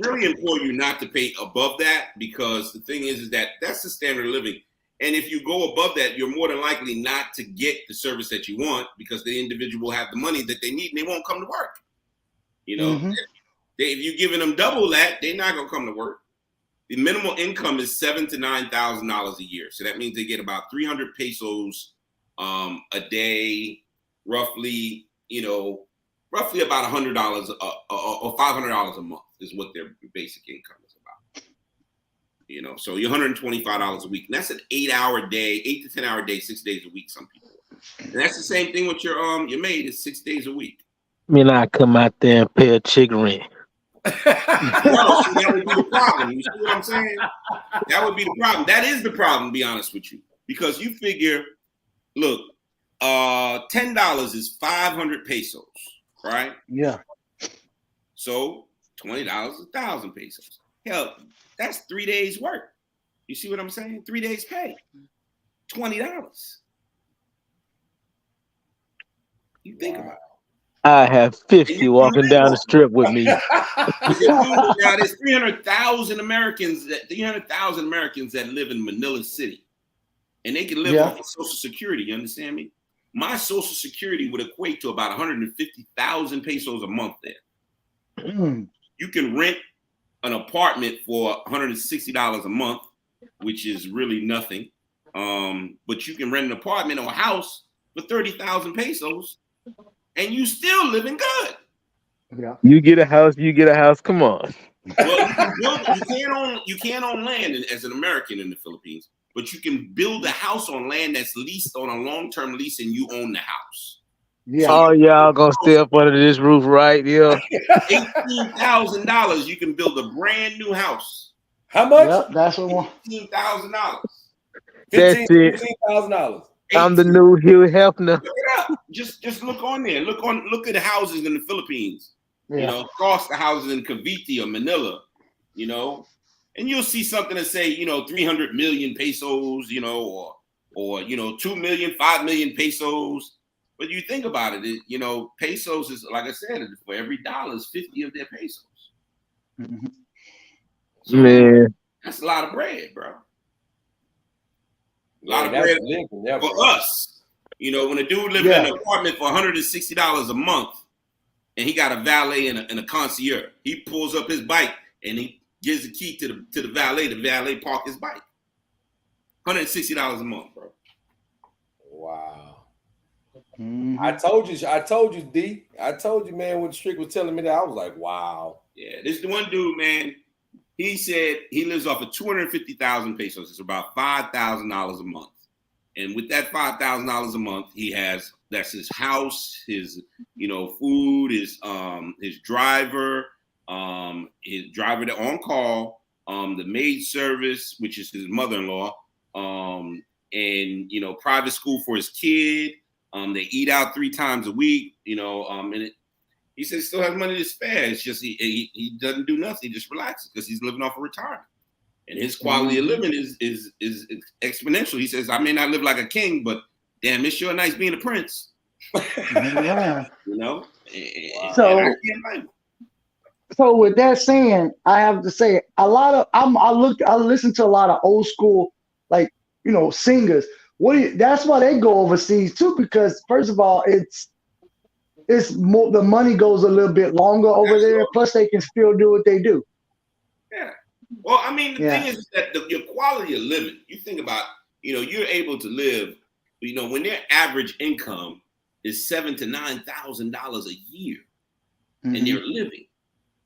really implore you not to pay above that because the thing is that that's the standard of living. And if you go above that, you're more than likely not to get the service that you want because the individual will have the money that they need and they won't come to work. You know, if you're giving them double that, they're not going to come to work. The minimal income is $7,000 to $9,000 a year. So that means they get about 300 pesos a day, roughly about $100 or $500 a month is what their basic income is about. You know, so you're $125 a week. And that's an 8-hour day, 8 to 10 hour day, 6 days a week, some people. And that's the same thing with your maid is 6 days a week. I mean, I come out there and pay a chick rent. No, that would be the problem. You see what I'm saying? That would be the problem. That is the problem, to be honest with you. Because you figure, look, $10 is 500 pesos, right? Yeah. So $20 is 1,000 pesos. Hell, that's 3 days work. You see what I'm saying? 3 days pay. $20. You think about it. I have 50 walking down the strip with me. Now there's 300,000 Americans that live in Manila City, and they can live off of Social Security. You understand me? My Social Security would equate to about 150,000 pesos a month there. You can rent an apartment for $160 a month, which is really nothing. But you can rent an apartment or a house for 30,000 pesos. And you still living good. Yeah. You get a house. Come on. Well, you can't own land as an American in the Philippines, but you can build a house on land that's leased on a long-term lease, and you own the house. Yeah. So y'all gonna stay up under this roof right here? $18,000, you can build a brand new house. How much? Yep, that's what. $15,000. That's it. $15,000. I'm the new Hugh Hefner. Look it up. Just look on there. Look at the houses in the Philippines. Yeah. You know, across the houses in Cavite or Manila. You know, and you'll see something that say 300 million pesos. Or 2 million, 5 million pesos. But you think about it, pesos is, like I said, for every dollar is 50 of their pesos. Mm-hmm. So, Man, that's a lot of bread, bro. A lot of bread for us. When a dude living in an apartment for $160 a month and he got a valet and a concierge, he pulls up his bike and he gives the key to the valet. The valet park his bike. $160 a month, bro. Wow. Mm-hmm. I told you, D. I told you, man, when Strick was telling me that, I was like, wow. Yeah, this is the one dude, man. He said he lives off of 250,000 pesos. It's about $5,000 a month. And with that $5,000 a month, that's his house, his food, his driver, that on call, the maid service, which is his mother-in-law, and private school for his kid. They eat out 3 times a week, and He said he still has money to spare. It's just he doesn't do nothing. He just relaxes because he's living off of retirement. And his quality of living is exponential. He says, I may not live like a king, but damn, it's sure nice being a prince. Yeah. You know? So with that saying, I have to say a lot of I listen to a lot of old school, like, you know, singers. That's why they go overseas too, because first of all, it's more, the money goes a little bit longer over there. Plus, they can still do what they do. Yeah. Well, I mean, the thing is that your quality of living, you think about, you know, you're able to live, you know, when their average income is $7,000 to $9,000 a year, and they're living.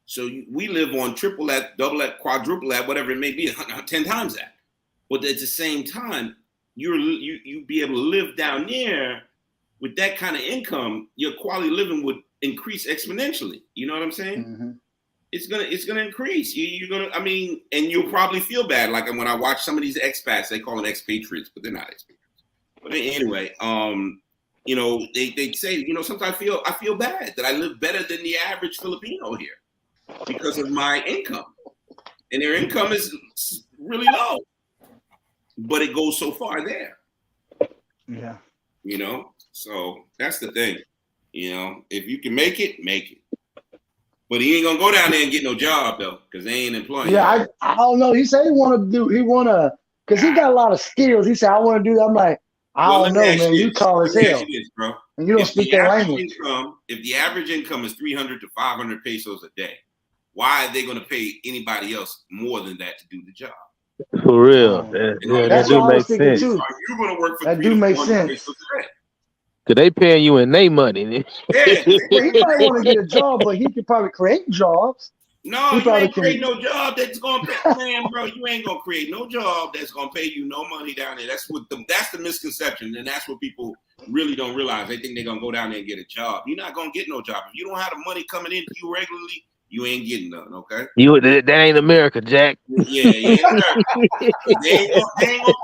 So we live on triple that, double that, quadruple that, whatever it may be, 10 times that. But at the same time, you be able to live down there with that kind of income, your quality of living would increase exponentially. You know what I'm saying? It's gonna increase. You're gonna, I mean, and you'll probably feel bad. Like when I watch some of these expats, they call them expatriates, but they're not expatriates. But anyway, you know, they say, you know, sometimes I feel bad that I live better than the average Filipino here because of my income, and their income is really low, but it goes so far there. Yeah. You know, so that's the thing. You know, if you can make it, make it. But he ain't gonna go down there and get no job though, because they ain't employing. Yeah, I don't know. He said he because he got a lot of skills. He said, I want to do that. I'm like, I don't know, man. You call as hell. Bro. And you don't speak that language. If the average income is 300 to 500 pesos a day, why are they going to pay anybody else more than that to do the job? For real. That do make sense. Too. You're going to work for that do make sense. Cause they paying you in their money. Yeah. Well, he might want to get a job, but he could probably create jobs. No, you ain't create no job that's gonna pay, man, bro. You ain't gonna create no job that's gonna pay you no money down there. That's the misconception, and that's what people really don't realize. They think they're gonna go down there and get a job. You're not gonna get no job if you don't have the money coming in to you regularly. You ain't getting none, okay? That ain't America, Jack. Yeah. They ain't gonna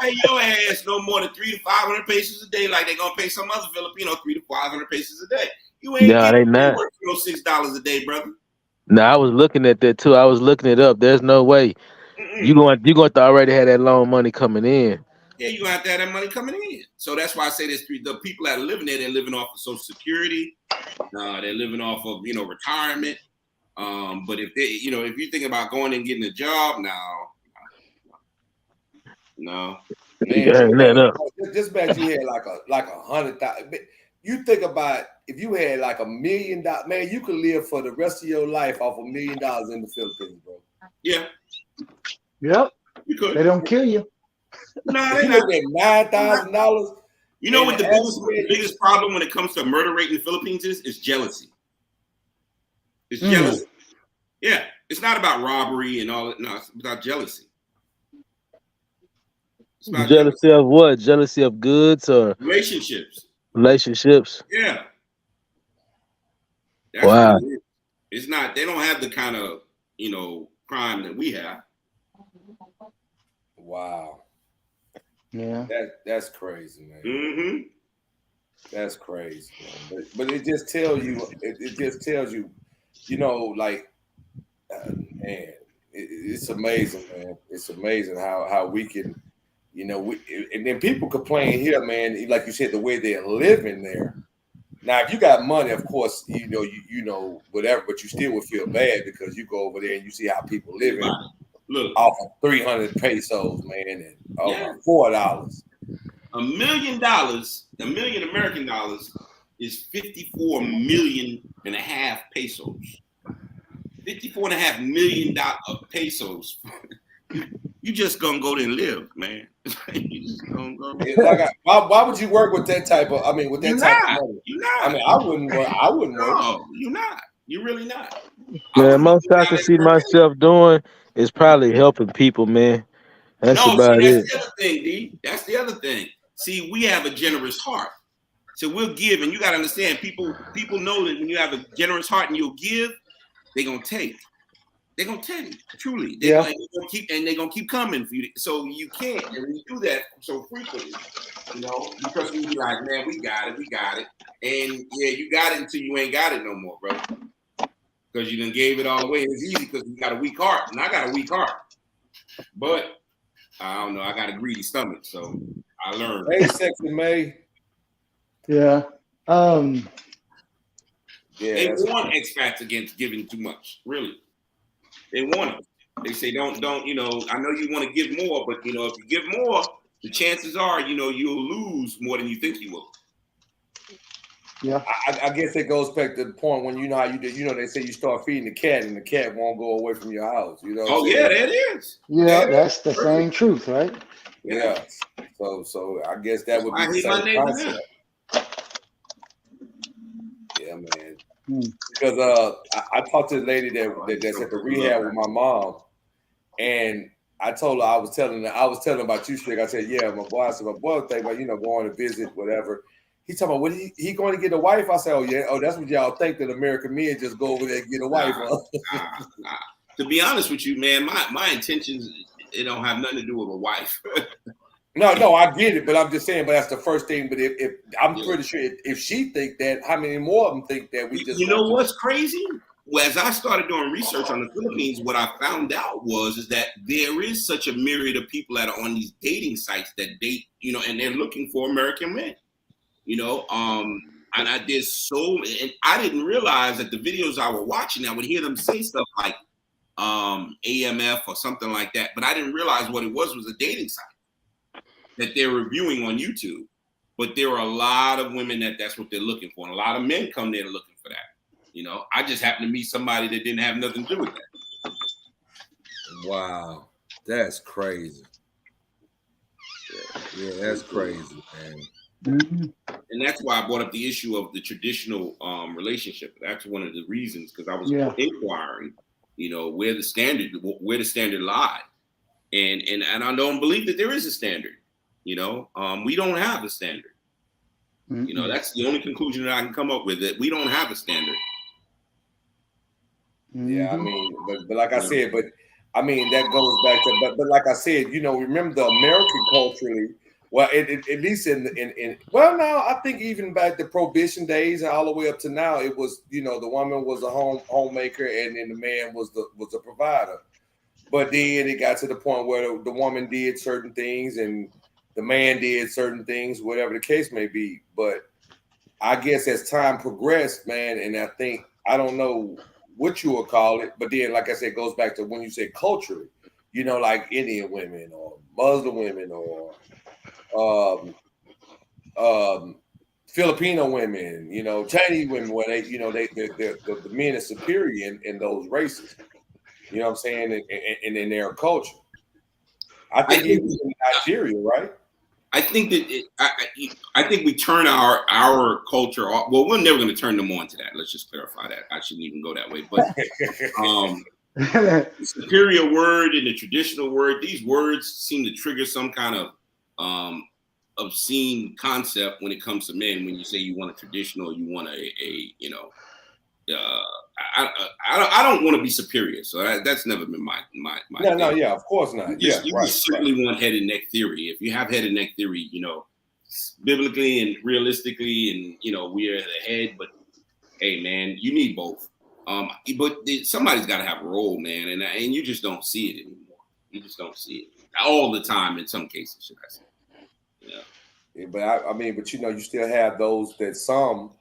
pay your ass no more than 300 to 500 pesos a day, like they gonna pay some other Filipino 300 to 500 pesos a day. You ain't getting no $6 a day, brother. No, I was looking at that too. I was looking it up. There's no way you going to already have that loan money coming in. Yeah, you have to have that money coming in. So that's why I say this: the people that are living there, they're living off of Social Security. They're living off of retirement. But if they, if you think about going and getting a job now, no. Man, just bet you had like 100,000. You think about if you had like $1 million, man, you could live for the rest of your life off $1 million in the Philippines, bro. Yeah. Yep. You could. They don't kill you. No, they not. $9,000. You know what the biggest problem when it comes to murder rate in the Philippines is? It's jealousy. It's jealousy. Yeah. It's not about robbery and all that. No, it's about jealousy. Jealousy of what? Jealousy of goods or relationships? Yeah. That's wow. It it's not. They don't have the kind of crime that we have. Wow. Yeah. That's crazy, man. Mm-hmm. That's crazy, man. But it just tells you. It just tells you, man. It's amazing, man. It's amazing how we can. And then people complain here, man. Like you said, the way they're living there. Now, if you got money, of course, you whatever, but you still would feel bad because you go over there and you see how people living off of 300 pesos, man, and over $4. $1 million, $1 million American dollars is 54.5 million pesos. 54.5 million pesos. You just gonna go there and live, man. You just gonna go. Why would you work with that type of? I mean, with that type of money? You're not. I mean, I wouldn't work. No, you're not. You're really not. Man, most I can see myself doing is probably helping people, man. That's about it. That's the other thing, D. That's the other thing. See, we have a generous heart, so we'll give, and you gotta understand. People know that when you have a generous heart and you'll give, they're gonna take. They're gonna tell you truly. They're gonna keep coming for you. So you can't, and when you do that so frequently, because you be like, man, we got it, and yeah, you got it until you ain't got it no more, bro. because you done gave it all away. And it's easy because you got a weak heart, and I got a weak heart. But I don't know. I got a greedy stomach, so I learned. Hey, Sexy May. Yeah. Yeah. They warn expats against giving too much. Really, they warn them. They say don't. You know, I know you want to give more, but you know, if you give more, the chances are, you know, you'll lose more than you think you will. Yeah. I guess it goes back to the point when you know how you do. You know, they say you start feeding the cat, and the cat won't go away from your house. You know. Oh yeah, that is. Yeah, that's the same truth, right? Yeah. So I guess that would be I the hate my same neighbor concept. now. Yeah, man. Because I talked to the lady that's at the rehab with my mom, and I told her I was telling her about you, Strick. I said, yeah, my boy was thinking about, you know, going to visit, whatever. He talking about what he going to get a wife? I said, oh yeah, that's what y'all think, that American men just go over there and get a wife. Nah. To be honest with you, man, my intentions, it don't have nothing to do with a wife. No, I get it, but I'm just saying. But that's the first thing. But if I'm pretty sure if she think that, how many more of them think that we just? You know what's crazy? Well, as I started doing research on the Philippines, what I found out is that there is such a myriad of people that are on these dating sites that date, you know, and they're looking for American men. You know, and I did and I didn't realize that the videos I was watching, I would hear them say stuff like AMF or something like that, but I didn't realize what it was a dating site that they're reviewing on YouTube. But there are a lot of women that's what they're looking for, and a lot of men come there looking for that. You know, I just happened to meet somebody that didn't have nothing to do with that. Wow, that's crazy. Yeah, that's crazy, man. And that's why I brought up the issue of the traditional relationship. That's one of the reasons, because I was inquiring, you know, where the standard lies, and I don't believe that there is a standard. You know, we don't have a standard. You know, that's the only conclusion that I can come up with, that we don't have a standard. Yeah, I mean, but like I said, but I mean that goes back to, but like I said, you know, remember the American culturally. Well, at least in well, now I think even back to Prohibition days and all the way up to now, it was, you know, the woman was a homemaker and then the man was the provider. But then it got to the point where the woman did certain things and the man did certain things, whatever the case may be. But I guess as time progressed, man, and I don't know what you would call it, but then, like I said, it goes back to when you say culturally, you know, like Indian women or Muslim women or Filipino women, you know, Chinese women, where they, you know, the men are superior in those races. You know what I'm saying? And in their culture. I think even in Nigeria, right? I think that I think we turn our culture off. Well, we're never going to turn them on to that. Let's just clarify that. I shouldn't even go that way. But the superior word and the traditional word, these words seem to trigger some kind of obscene concept when it comes to men. When you say you want a traditional, you want a you know, I don't want to be superior. So that's never been my No, yeah, of course not. You certainly want head and neck theory. If you have head and neck theory, you know, biblically and realistically, and you know, we are the head. But hey, man, you need both. But somebody's got to have a role, man, and you just don't see it anymore. You just don't see it all the time. In some cases, should I say? Yeah, but I mean, but you know, you still have those that still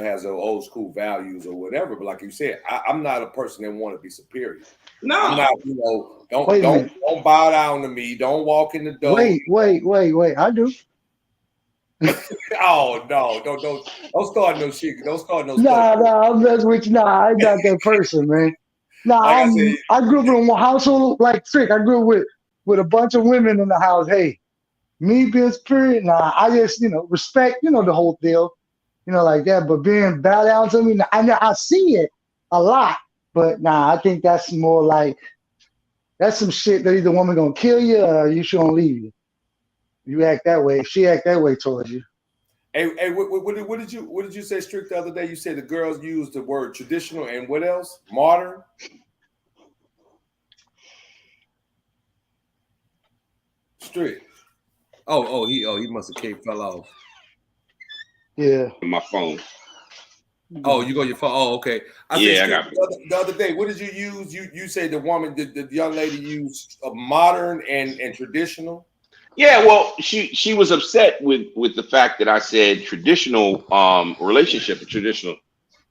has their old school values or whatever. But like you said, I'm not a person that want to be superior. No, I'm not. You know, don't bow down to me. Don't walk in the door. Wait. I do. Oh no! Don't start no shit. Don't start no. Nah, I'm messing with you. Nah, I not that person, man. Nah, like I grew up in a household like Trick. I grew up with a bunch of women in the house. Hey, me being superior, nah, I just, you know, respect, you know, the whole deal, you know, like that. But being bow down to me, I see it a lot, but nah, I think that's more like, that's some shit that either woman gonna kill you or you should gonna leave you. You act that way. She act that way towards you. Hey, what did you say, Strick, the other day? You said the girls used the word traditional and what else? Modern? Strick. He must have fell off. Yeah. My phone. Oh, you go your phone. Oh, okay. I got the other day. What did you use? You said the woman, the young lady used a modern and traditional. Yeah, well, she was upset with the fact that I said traditional relationship, traditional,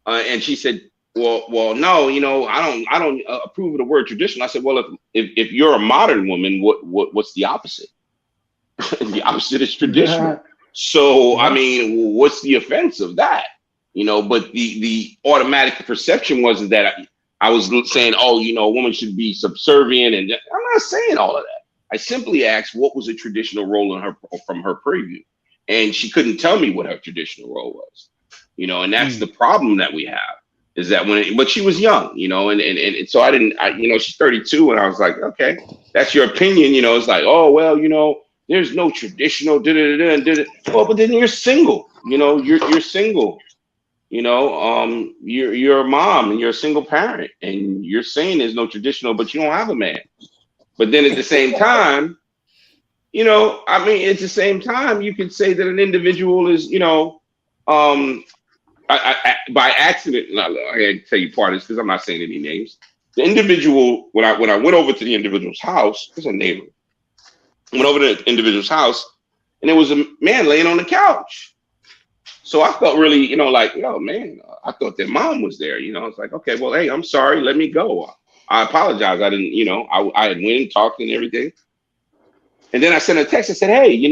and she said, well, no, I don't approve of the word traditional. I said, well, if you're a modern woman, what's the opposite? The opposite is traditional. So I mean, what's the offense of that? But the automatic perception was that I was saying, oh, a woman should be subservient, and I'm not saying all of that. I simply asked what was a traditional role in her from her preview, and she couldn't tell me what her traditional role was. And that's the problem that we have is that but she was young, and so I didn't, she's 32, and I was like, okay, that's your opinion, it's like, oh well, there's no traditional, well, but then you're single, you're single, you're a mom and you're a single parent, and you're saying there's no traditional, but you don't have a man. But then at the same time, at the same time, you could say that an individual is, by accident, I can't tell you part of this because I'm not saying any names. The individual, when I went over to the individual's house, it's a neighbor. I went over to the individual's house, and there was a man laying on the couch. So I felt really, like, man, I thought their mom was there. It's like, okay, well, hey, I'm sorry, let me go. I apologize. I didn't, I had went and talked and everything. And then I sent a text and said, hey, you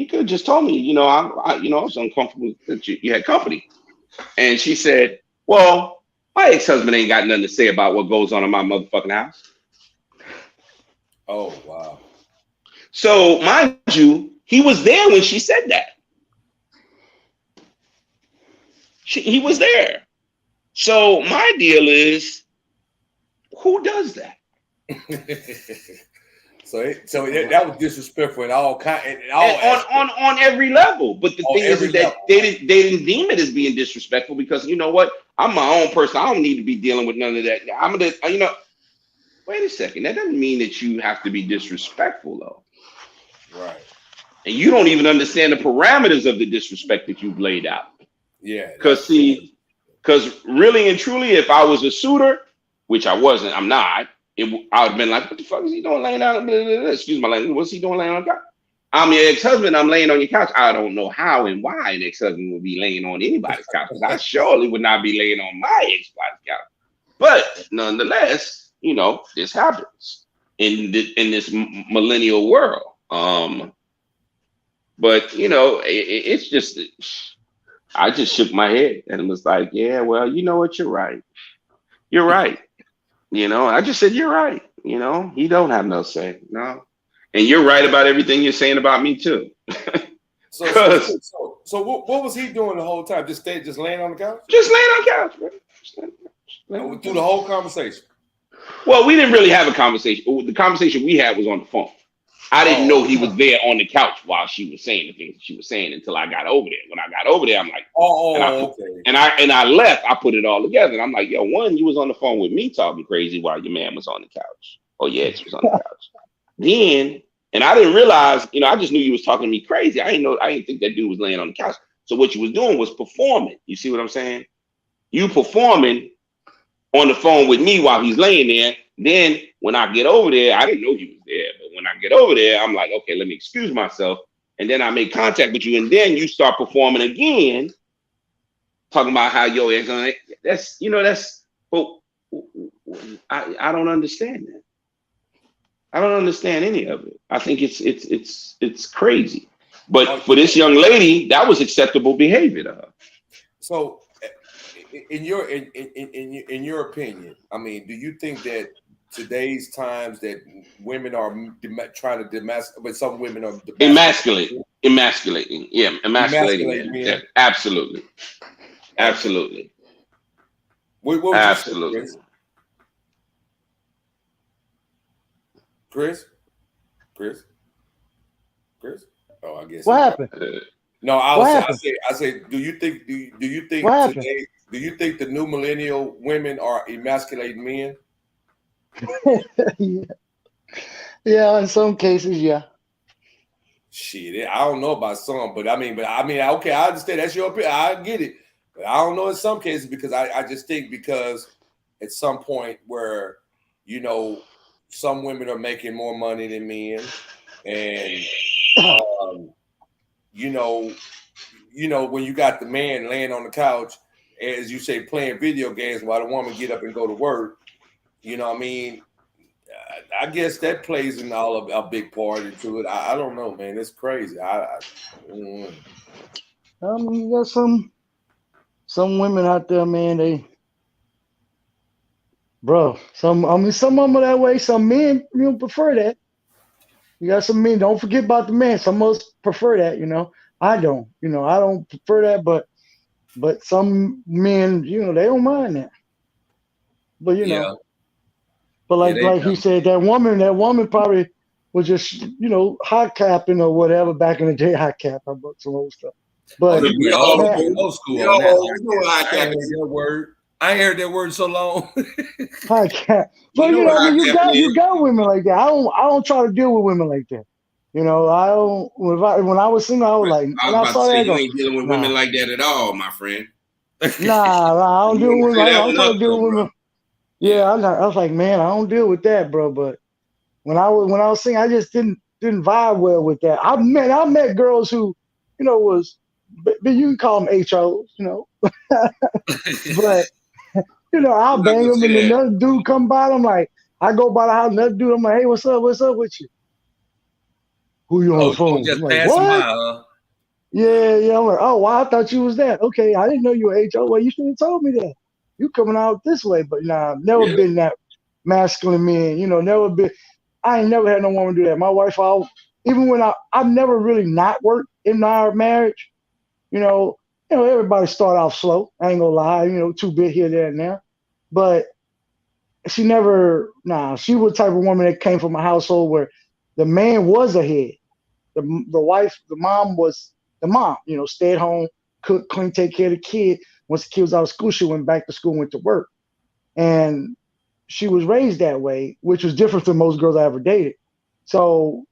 could have just told me, I was uncomfortable that you had company. And she said, well, my ex-husband ain't got nothing to say about what goes on in my motherfucking house. Oh, wow. So mind you, he was there when she said that. He was there. So my deal is, who does that? So that was disrespectful on every level. But the thing is that they didn't deem it as being disrespectful because you know what? I'm my own person. I don't need to be dealing with none of that. Wait a second. That doesn't mean that you have to be disrespectful though. Right. And you don't even understand the parameters of the disrespect that you've laid out. Yeah. Because really and truly, if I was a suitor, which I wasn't, I'm not, I would have been like, what the fuck is he doing laying down? Excuse my language. What's he doing laying on the couch? I'm your ex-husband. I'm laying on your couch. I don't know how and why an ex-husband would be laying on anybody's couch because I surely would not be laying on my ex-wife's couch. But nonetheless, this happens in this millennial world. But it's just, I just shook my head and was like, yeah, well, you know what? You're right. You're right. I just said, you're right. He don't have no say. No. And you're right about everything you're saying about me too. So what was he doing the whole time? Just laying on the couch? Just laying on the couch, bro. Through the whole conversation. Well, we didn't really have a conversation. The conversation we had was on the phone. I didn't know he was there on the couch while she was saying the things she was saying until I got over there. When I got over there, I'm like, okay. And I left. I put it all together, and I'm like, yo, one, you was on the phone with me talking crazy while your man was on the couch. Oh yeah, she was on the couch. Then, and I didn't realize, I just knew you was talking to me crazy. I didn't think that dude was laying on the couch. So what you was doing was performing. You see what I'm saying? You performing on the phone with me while he's laying there. Then when I get over there, I didn't know he was there, but when I get over there, I'm like, okay, let me excuse myself. And then I make contact with you, and then you start performing again, talking about how your ex, but I don't understand that. I don't understand any of it. I think it's crazy. But for this young lady, that was acceptable behavior to her. So in your opinion, I mean, do you think that today's times that women are trying to but some women are emasculating? Yeah, emasculating. Yeah, absolutely. What absolutely. You say, Chris? Oh, I guess. What happened? No, I say, do you think today? Do you think the new millennial women are emasculating men? Yeah, in some cases, yeah. Shit, I don't know about some, but I mean, okay, I understand that's your opinion. I get it, But I don't know in some cases because I just think because at some point where, you know, some women are making more money than men, and you know, when you got the man laying on the couch, as you say, playing video games while the woman get up and go to work, you know what I mean? I guess that plays in all of a big part into it. I don't know, man. It's crazy. mean, you got some women out there, man. Some of them are that way. Some men, prefer that. You got some men. Don't forget about the men. Some of us prefer that. I don't. I don't prefer that, but some men, they don't mind that. But Yeah. But like he said, that woman probably was just hot capping or whatever back in the day. Hot cap, I bought some old stuff. But old school on that. I ain't heard that word. I ain't heard that word so long. Hot cap. But you got women like that. I don't try to deal with women like that. I don't. When I was single, I was like, I was about to say you ain't dealing with women like that at all, my friend. Nah, I don't deal with women. I don't try to deal with women. Yeah, I was like, man, I don't deal with that, bro. But when I was single, I just didn't vibe well with that. I met girls who, was, but you can call them HOs, but I'll bang them, and another dude come by. I'm like, I go by the house, another dude. I'm like, hey, what's up with you? Who you on the phone? Just I'm like, passing what? by, huh? Yeah. I'm like, oh, well, I thought you was that. Okay, I didn't know you were HO. Well, you should have told me that. You coming out this way, but nah, never been that masculine man. Never been. I ain't never had no woman do that. My wife, even when I've never really not worked in our marriage. Everybody start off slow. I ain't gonna lie. 2 bit here, there, and there. But she never. She was the type of woman that came from a household where the man was a head. The wife, the mom was the mom. Stay at home, cook, clean, take care of the kid. Once the kid was out of school, she went back to school, went to work, and she was raised that way, which was different than most girls I ever dated. So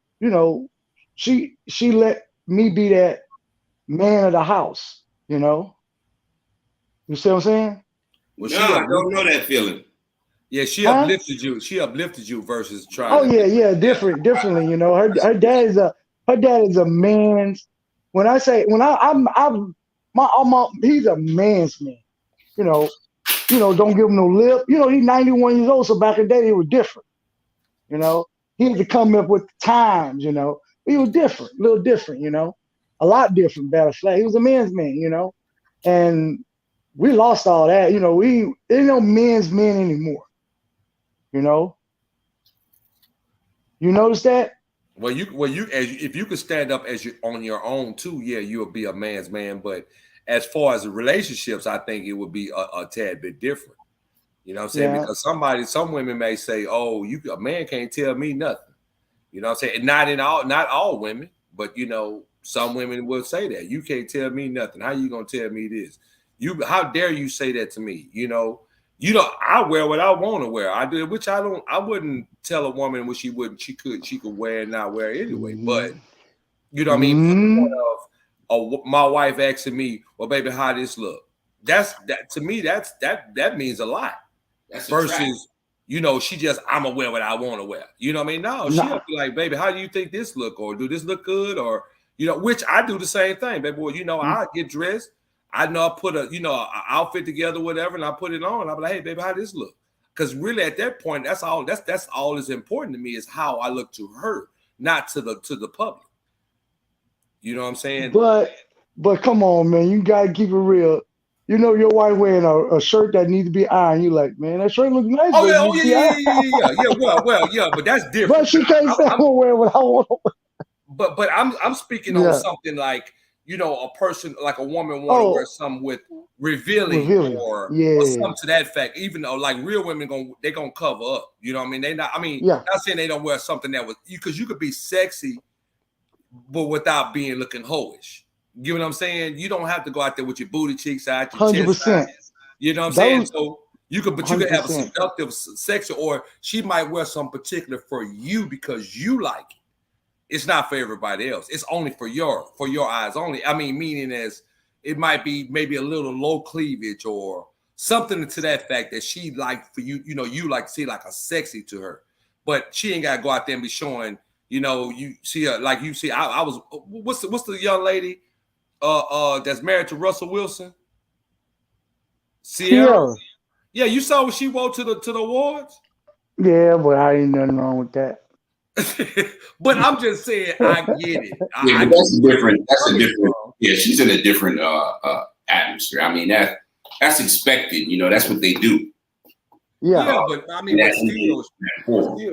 she let me be that man of the house. You see what I'm saying? Well, I don't know that feeling. Yeah, she uplifted you. She uplifted you versus trying. Oh yeah, differently. Her dad is a man's. When I say he's a man's man. Don't give him no lip. He's 91 years old, so back in the day it was different. He had to come up with the times. He was different, a little different. A lot different. Better say, he was a man's man. And we lost all that. There's no men's men anymore. You notice that? Well, if you could stand up as you on your own too, yeah, you'll be a man's man. But as far as relationships, I think it would be a tad bit different. You know what I'm saying? Yeah. Because some women may say, "Oh, a man can't tell me nothing." You know what I'm saying? Not all women, but some women will say that. You can't tell me nothing. How you gonna tell me this? How dare you say that to me? I wear what I want to wear. I wouldn't tell a woman what she could wear and not wear anyway. But what I mean? To the point of my wife asking me, "Well, baby, how this look?" That to me, that means a lot. That's versus, she just, I'm gonna wear what I want to wear. You know what I mean? No, she'll be like, "Baby, how do you think this look? Or do this look good?" Or which I do the same thing, baby. Well, I get dressed. I know I put an outfit together, whatever, and I put it on. I'm like, "Hey, baby, how this look?" Because really, at that point, that's all that's important to me is how I look to her, not to the public. You know what I'm saying? But come on, man, you gotta keep it real. Your wife wearing a shirt that needs to be ironed. You like, man, that shirt looks nice. Yeah, but that's different. But she can't say I'm gonna wear what I want. But I'm speaking on something like, a person, like a woman want to wear something with revealing. Or something to that fact. Even though like real women they're gonna cover up. You know what I mean? Not saying they don't wear something that was because you could be sexy, but without being looking hoish. You know what I'm saying? You don't have to go out there with your booty cheeks out, your 100%. chest out. You know what I'm saying? So you could have a seductive sexual, or she might wear some particular for you because you like it. It's not for everybody else. It's only for your eyes only. I mean, meaning as it might be maybe a little low cleavage or something to that fact that she like for you, you like to see like a sexy to her, but she ain't got to go out there and be showing, you see her like you see. I was what's the young lady that's married to Russell Wilson? Sierra. Yeah, you saw what she wore to the awards. Yeah, but I ain't nothing wrong with that. But I'm just saying, I get it. Yeah, but that's a different. Yeah, she's in a different atmosphere. I mean that's expected. That's what they do. Yeah, but I mean, that's still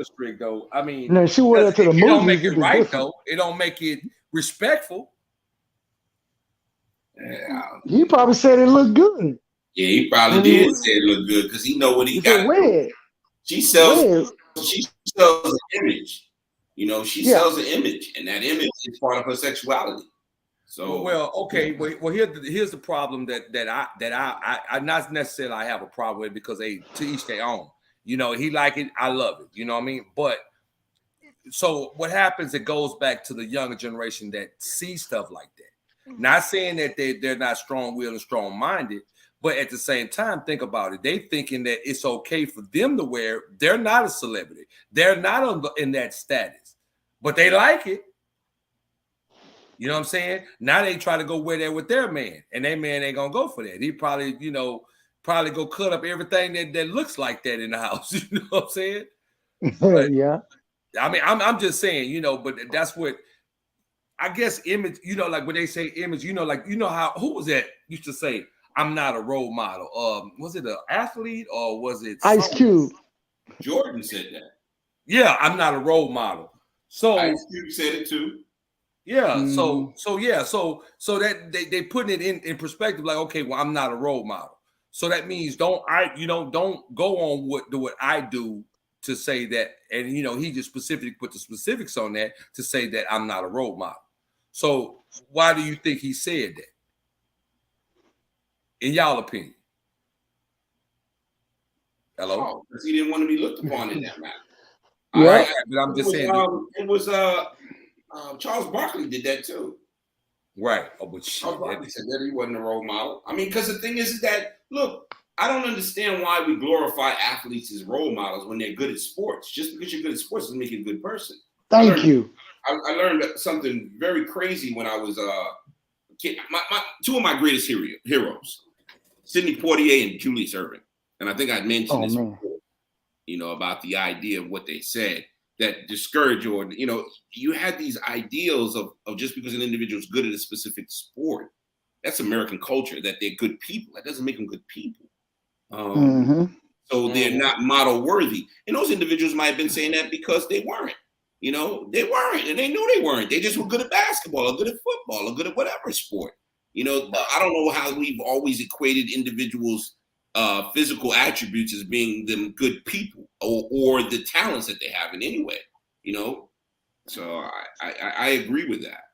strict though. I mean, no, she wore it to the movies. It don't make it right though. It don't make it respectful. Yeah. He probably said it looked good. Yeah, he probably did say it looked good because he know what he got. She sells. She sells an image. She sells an image, and that image is part of her sexuality. So okay. Well, here's the problem that I not necessarily I have a problem with because to each their own. He like it, I love it. You know what I mean? But so what happens? It goes back to the younger generation that see stuff like that. Not saying that they're not strong-willed and strong-minded, but at the same time, think about it. They thinking that it's okay for them to wear. They're not a celebrity. They're not in that status, but they like it. You know what I'm saying? Now they try to go wear that with their man, and their man ain't gonna go for that. He probably, probably go cut up everything that looks like that in the house. You know what I'm saying? But, yeah. I mean, I'm just saying, but that's what I guess image. Like when they say image, how who was that used to say? I'm not a role model. Was it an athlete or was it Ice Cube? Jordan said that. Yeah, I'm not a role model. So Ice Cube said it too. Yeah. So that they putting it in perspective, like, okay, well, I'm not a role model. So that means don't go on what I do to say that, and he just specifically put the specifics on that to say that I'm not a role model. So why do you think he said that? In y'all opinion? Hello? Because he didn't want to be looked upon in that manner. Yeah, right, but I'm just saying. It was Charles Barkley did that too. Right. Oh, but Charles Barkley said that he wasn't a role model. I mean, because the thing is that, look, I don't understand why we glorify athletes as role models when they're good at sports. Just because you're good at sports doesn't make you a good person. Thank you. I learned something very crazy when I was kid. Two of my greatest heroes, Sidney Poitier and Julius Erving. And I think I mentioned this before, about the idea of what they said that discourage or, you had these ideals of just because an individual is good at a specific sport. That's American culture, that they're good people. That doesn't make them good people. So they're not model worthy. And those individuals might have been saying that because they weren't. They weren't, and they knew they weren't. They just were good at basketball or good at football or good at whatever sport. I don't know how we've always equated individuals' physical attributes as being them good people or the talents that they have in any way. So I agree with that.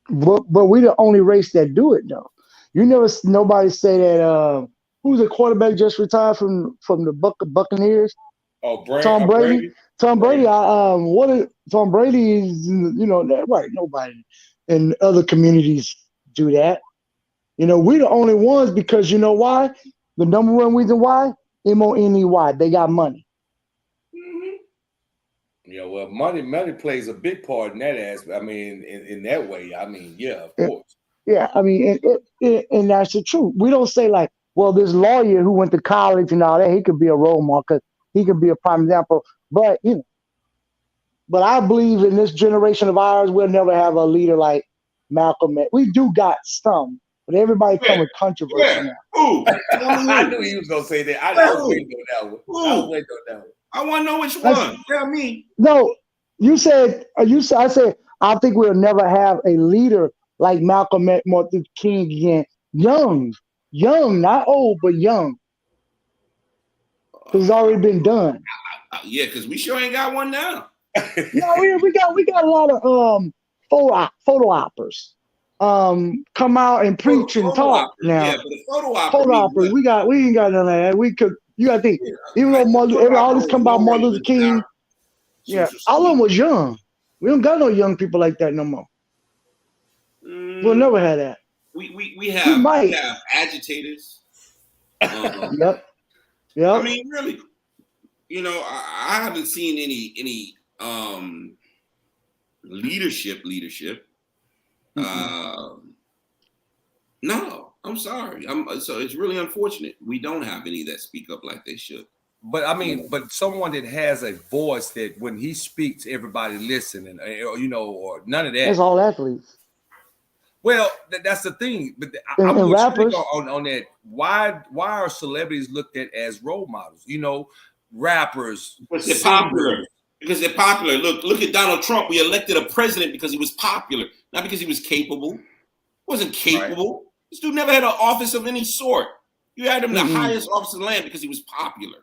But we're the only race that do it though. You never nobody say that. Who's a quarterback just retired from the Buccaneers? Oh, Tom Brady. Tom Brady. Tom Brady is that right? Nobody in other communities do that. We're the only ones because you know why? The number one reason why? MONEY. They got money. Yeah, well, money plays a big part in that aspect. I mean, in that way. I mean, yeah, of course. Yeah, I mean, and that's the truth. We don't say like, well, this lawyer who went to college and all that, he could be a role model because he could be a prime example. But but I believe in this generation of ours, we'll never have a leader like Malcolm X. We do got some, but everybody come with controversy now. Ooh, I knew he was gonna say that. I was waiting on that one. I want to know which one. Tell me. No, I said, I think we'll never have a leader like Malcolm X, Martin Luther King again. Young, not old, but young. Because it's already been done. Yeah, because we sure ain't got one now. No, we got a lot of photo oppers. Come out and preach and talk now. Yeah, but the photo oppers. We ain't got none of that. You gotta think. Even though all this come about Martin Luther King. Yeah, all of them was young. We don't got no young people like that no more. We'll never have that. we have agitators. Yep. I mean, really, you know, I haven't seen any leadership. No, I'm sorry. So it's really unfortunate. We don't have any that speak up like they should. But I mean, but someone that has a voice that when he speaks, everybody listen, and you know, or none of that. That's all athletes. Well, that's the thing. But And I'm rappers on that. Why are celebrities looked at as role models? You know, rappers. Because they're popular. Because they're popular. Look at Donald Trump. We elected a president because he was popular, not because he was capable. He wasn't capable. Right. This dude never had an office of any sort. You had him the highest office in the land because he was popular.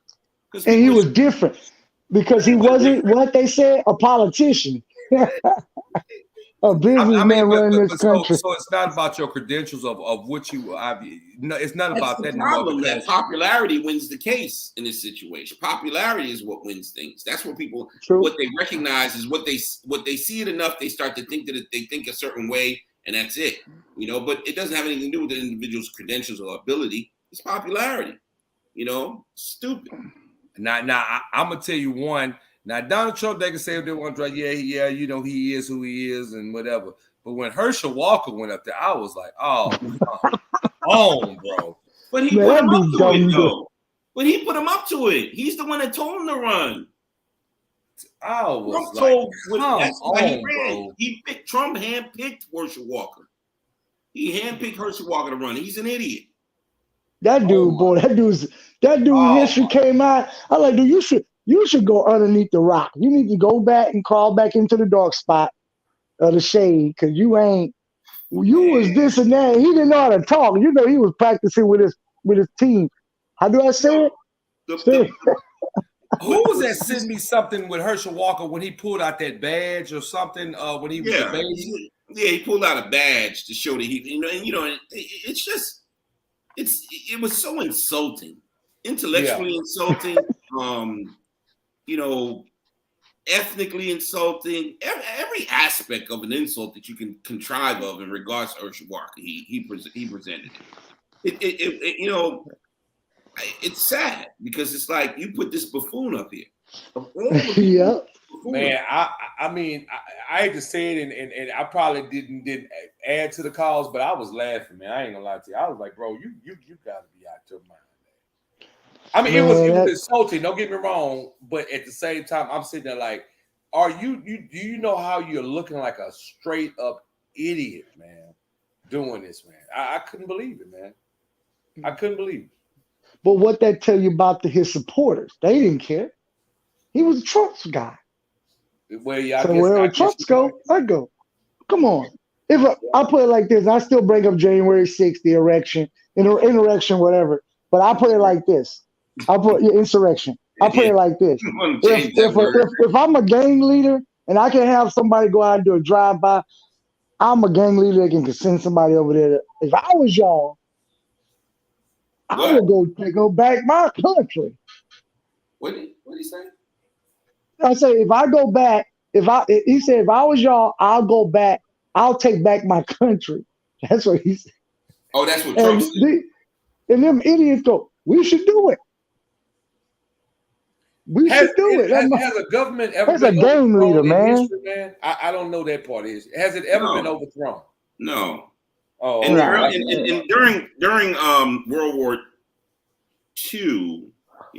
And he was different because he wasn't what they said, a politician. A businessman running this country. So it's not about your credentials of what you. No, it's not about that. Problem that popularity wins the case in this situation. Popularity is what wins things. That's what people. True. What they recognize is what they see it enough. They start to think that they think a certain way, and that's it. You know, but it doesn't have anything to do with the individual's credentials or ability. It's popularity. You know, stupid. Now, I'm gonna tell you one. Now, Donald Trump, they can say if they want to try, yeah, you know, he is who he is and whatever. But when Herschel Walker went up there, I was like, oh, bro. But he put him up to it, though. But he put him up to it. He's the one that told him to run. I was bro. Trump handpicked Herschel Walker. He handpicked Herschel Walker to run. He's an idiot. That dude, that dude history came out. I like, dude, you should go underneath the rock. You need to go back and crawl back into the dark spot of the shade because you was this and that. He didn't know how to talk. You know, he was practicing with his team. How do I say it? Who was that sending me something with Herschel Walker when he pulled out that badge or something when he was a baby? Yeah, he pulled out a badge to show that it's just it was so insulting, intellectually insulting. You know, ethnically insulting, every aspect of an insult that you can contrive of in regards to Herschel Walker, he presented it. You know, it's sad because it's like you put this buffoon up here. Yeah, man. I mean, I hate to say it, and I probably didn't add to the cause, but I was laughing, man. I ain't gonna lie to you. I was like, bro, you gotta be out your mind. I mean, it was insulting. Don't get me wrong, but at the same time, I'm sitting there like, do you know how you're looking like a straight up idiot, man, doing this, man? I couldn't believe it, man. I couldn't believe it. But what that tell you about his supporters? They didn't care. He was a Trump's guy. Well, yeah. So wherever Trumps go, I go. Come on. If I put it like this, I still bring up January 6th, the insurrection, whatever. But I put it like this. I put insurrection. I put it like this. If I'm a gang leader and I can have somebody go out and do a drive-by, I'm a gang leader that can send somebody over there. If I was y'all, I would go back my country. What did he say? I say if I go back, he said if I was y'all, I'll go back. I'll take back my country. That's what he said. Oh, that's what Trump said. And them idiots go, we should do it. We should do it. Has a government ever been a game leader, man? History, man? I don't know that part. Has it ever been overthrown? No. Oh, and during World War II,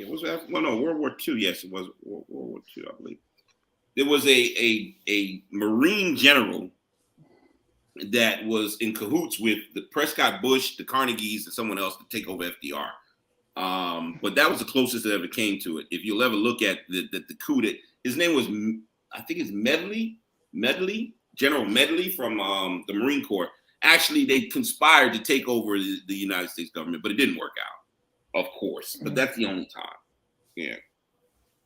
was that? Well, no, World War II. Yes, it was World War II, I believe. There was a Marine general that was in cahoots with the Prescott Bush, the Carnegies, and someone else to take over FDR. But that was the closest it ever came to it. If you'll ever look at the coup that his name was, I think it's Medley, General Medley from the Marine Corps. Actually, they conspired to take over the United States government, but it didn't work out, of course. But that's the only time. Yeah.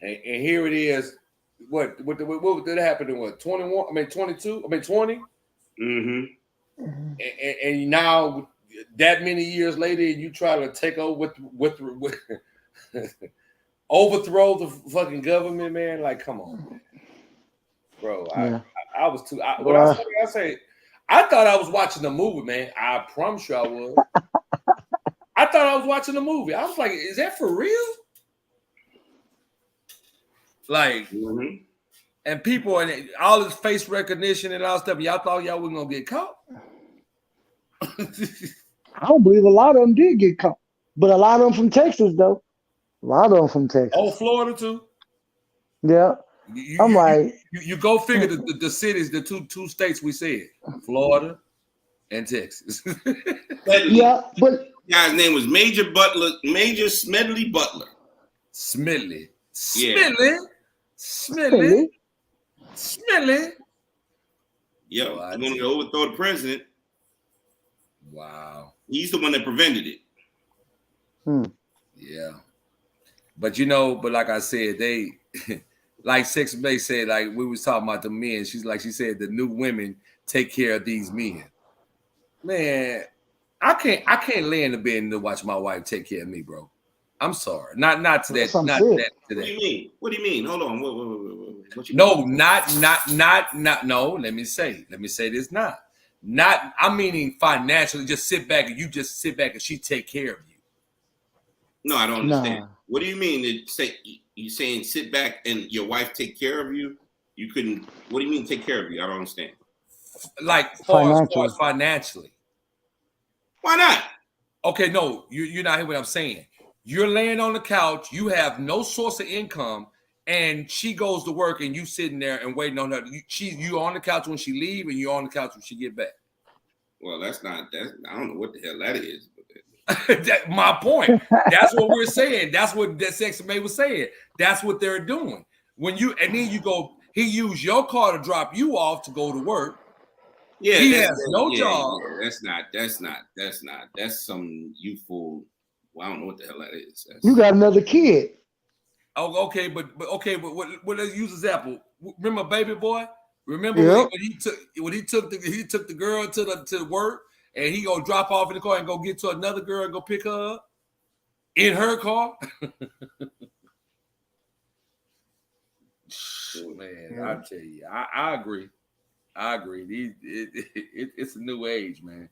And here it is. What did happen in what 21? I mean 22. I mean 20. Mm-hmm. And now that many years later, you try to take over with overthrow the fucking government, man. Like, come on, man. Bro. I was too. I I thought I was watching a movie, man. I promise you I was. I thought I was watching a movie. I was like, is that for real? Like, and people and all this face recognition and all stuff. Y'all thought y'all wasn't gonna get caught. I don't believe a lot of them did get caught, but a lot of them from Texas, though. A lot of them from Texas. Oh, Florida too. Yeah, I'm like, you go figure the cities, the two states we said, Florida and Texas. yeah, but guy's name was Major Smedley Butler. Smedley. Yeah. Smedley. Yeah, Oh, I'm going to overthrow the president. Wow. He's the one that prevented it. Yeah. But you know, but like I said, they like Sex May said, like we was talking about the men. She said the new women take care of these men. Man, I can't lay in the bed and watch my wife take care of me, bro. I'm sorry. Not to that. Not to that. What do you mean? What do you mean? Hold on. What you no, mean? not. No, let me say this not. Not, I'm meaning financially. Just sit back and she take care of you. No, I don't understand. Nah. What do you mean? You saying sit back and your wife take care of you? You couldn't. What do you mean take care of you? I don't understand. Like far as financially. Why not? Okay, no, you're not hearing what I'm saying. You're laying on the couch. You have no source of income, and she goes to work, and you sitting there and waiting on her. You on the couch when she leave, and you're on the couch when she get back. Well, that's I don't know what the hell that is. My point. That's what we're saying. That's what that Sex May was saying. That's what they're doing. Then you go. He used your car to drop you off to go to work. Yeah, he has no job. Yeah, that's some youthful. Well, I don't know what the hell that is. You got another kid. Oh, okay, but what let's use example. Remember Baby Boy? Remember when he took the girl to work and he go drop off in the car and go get to another girl and go pick her up in her car? Man, I tell you, I agree. I agree. It's a new age, man.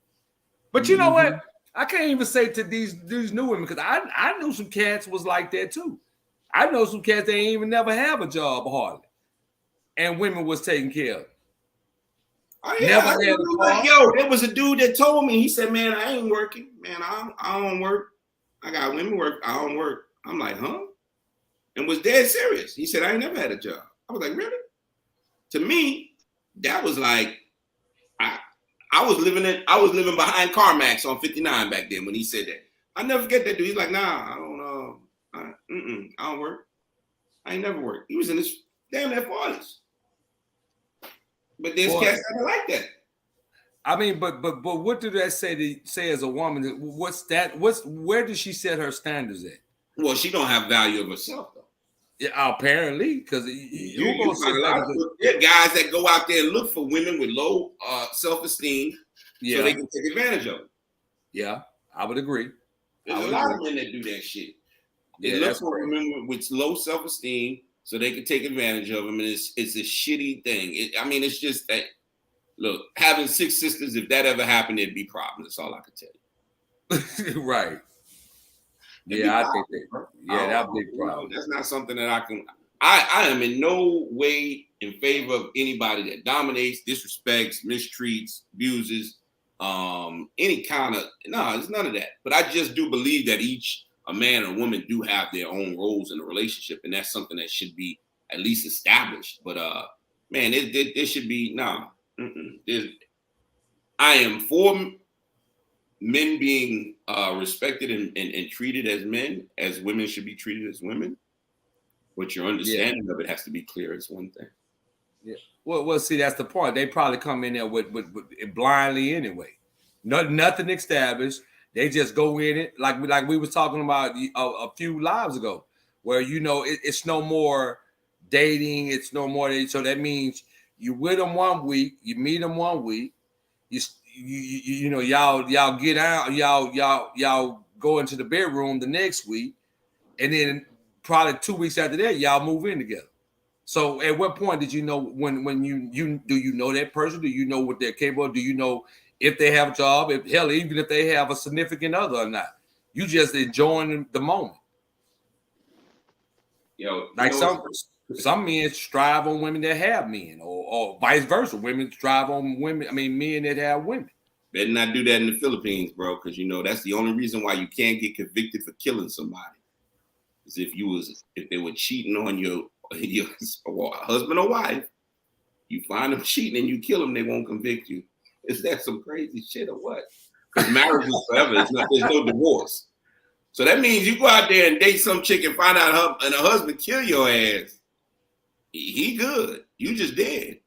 But you know what? I can't even say to these new women because I knew some cats was like that too. I know some cats that ain't even never have a job hardly, and women was taking care of. Oh, yeah. Never had a car. Yo, there was a dude that told me. He said, "Man, I ain't working. Man, I don't work. I got women work. I don't work." I'm like, "Huh?" And was dead serious. He said, "I ain't never had a job." I was like, "Really?" To me, that was like, I was living behind CarMax on 59 back then when he said that. I never forget that dude. He's like, "Nah, I don't work. I ain't never worked." He was in his damn near 40s. But there's cats that are like that. I mean, but what do that say as a woman? What's that? Where does she set her standards at? Well, she don't have value of herself though. Yeah, apparently, because you find a lot of guys that go out there and look for women with low self-esteem, so they can take advantage of them. Yeah, I would agree. There's a lot of men that do that shit. They look for women with low self-esteem, so they can take advantage of them, and it's a shitty thing. It's just that. Look, having 6 sisters, if that ever happened, it'd be problems. That's all I could tell you. Right. Yeah, I think that. Yeah, that'd be a problem. That's not something that I can. I am in no way in favor of anybody that dominates, disrespects, mistreats, abuses, any kind of. No, it's none of that. But I just do believe that a man or woman do have their own roles in a relationship, and that's something that should be at least established. But man, there should be no. I am for men being respected and treated as men, as women should be treated as women. But your understanding of it has to be clear. It's one thing. Yeah. Well, see, that's the point. They probably come in there with blindly anyway. Nothing established. They just go in it like we was talking about a few lives ago, where it's no more dating. It's no more. So that means you with them 1 week, you meet them 1 week, y'all get out, y'all go into the bedroom the next week, and then probably 2 weeks after that, y'all move in together. So at what point did you know when you do you know that person? Do you know what they're capable of? Do you know if they have a job? If hell, even if they have a significant other or not? You just enjoying the moment. Yo, Like some men strive on women that have men, or vice versa. Women strive on women. I mean, men that have women. better not do that in the Philippines, bro, because that's the only reason why you can't get convicted for killing somebody. Is if they were cheating on your husband or wife, you find them cheating and you kill them, they won't convict you. Is that some crazy shit or what? Because marriage is forever. There's no divorce. So that means you go out there and date some chick and find out her husband kill your ass. He good. You just dead.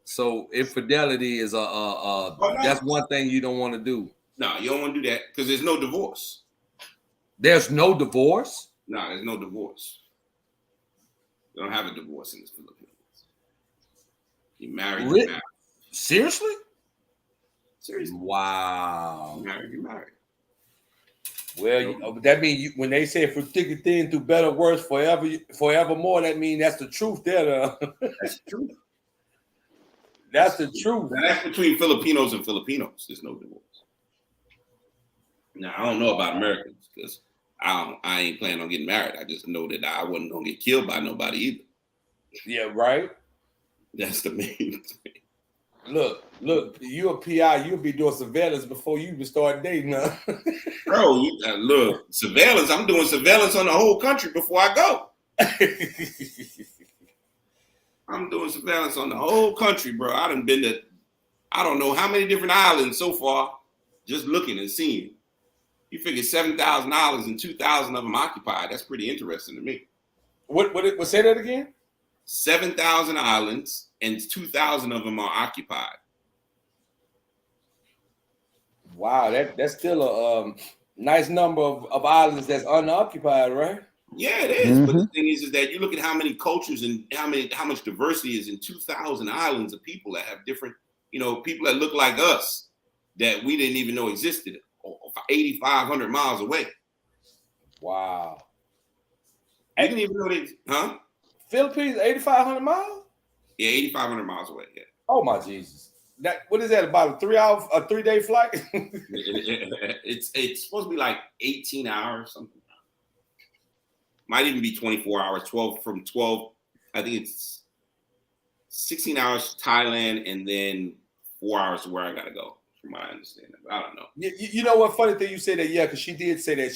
So infidelity is that's one thing you don't want to do. No, you don't want to do that because there's no divorce. There's no divorce? No, there's no divorce. You don't have a divorce in the Philippines. You married, you married. Seriously? Seriously. Wow. You married. Well, that means when they say for thick and thin, through better, worse, forevermore, that means that's the truth there. That's the truth. That's the truth. Now, that's between Filipinos and Filipinos. There's no divorce. Now, I don't know about Americans because I ain't planning on getting married. I just know that I wasn't going to get killed by nobody either. Yeah, right? That's the main thing. Look, you a PI, you'll be doing surveillance before you even start dating, huh? Bro, look, surveillance. I'm doing surveillance on the whole country before I go. I'm doing surveillance on the whole country, bro. I done been to, I don't know how many different islands so far, just looking and seeing. You figure 7,000 islands and 2,000 of them occupied. That's pretty interesting to me. What say that again? 7,000 islands and 2,000 of them are occupied. Wow, that's still a nice number of islands that's unoccupied, right? Yeah, it is. Mm-hmm. But the thing is that you look at how many cultures and how much diversity is in 2,000 islands of people that have different, people that look like us that we didn't even know existed 8,500 miles away. Wow. I didn't even know they, huh? Philippines, 8,500 miles? Yeah, 8,500 miles away. Yeah. Oh my Jesus! What is that about? A 3-day flight? It's supposed to be like 18 hours, something. Might even be 24 hours. 12. I think it's 16 hours to Thailand, and then 4 hours to where I gotta go. From what I understand, but I don't know. You know what? Funny thing you say that, yeah, because she did say that.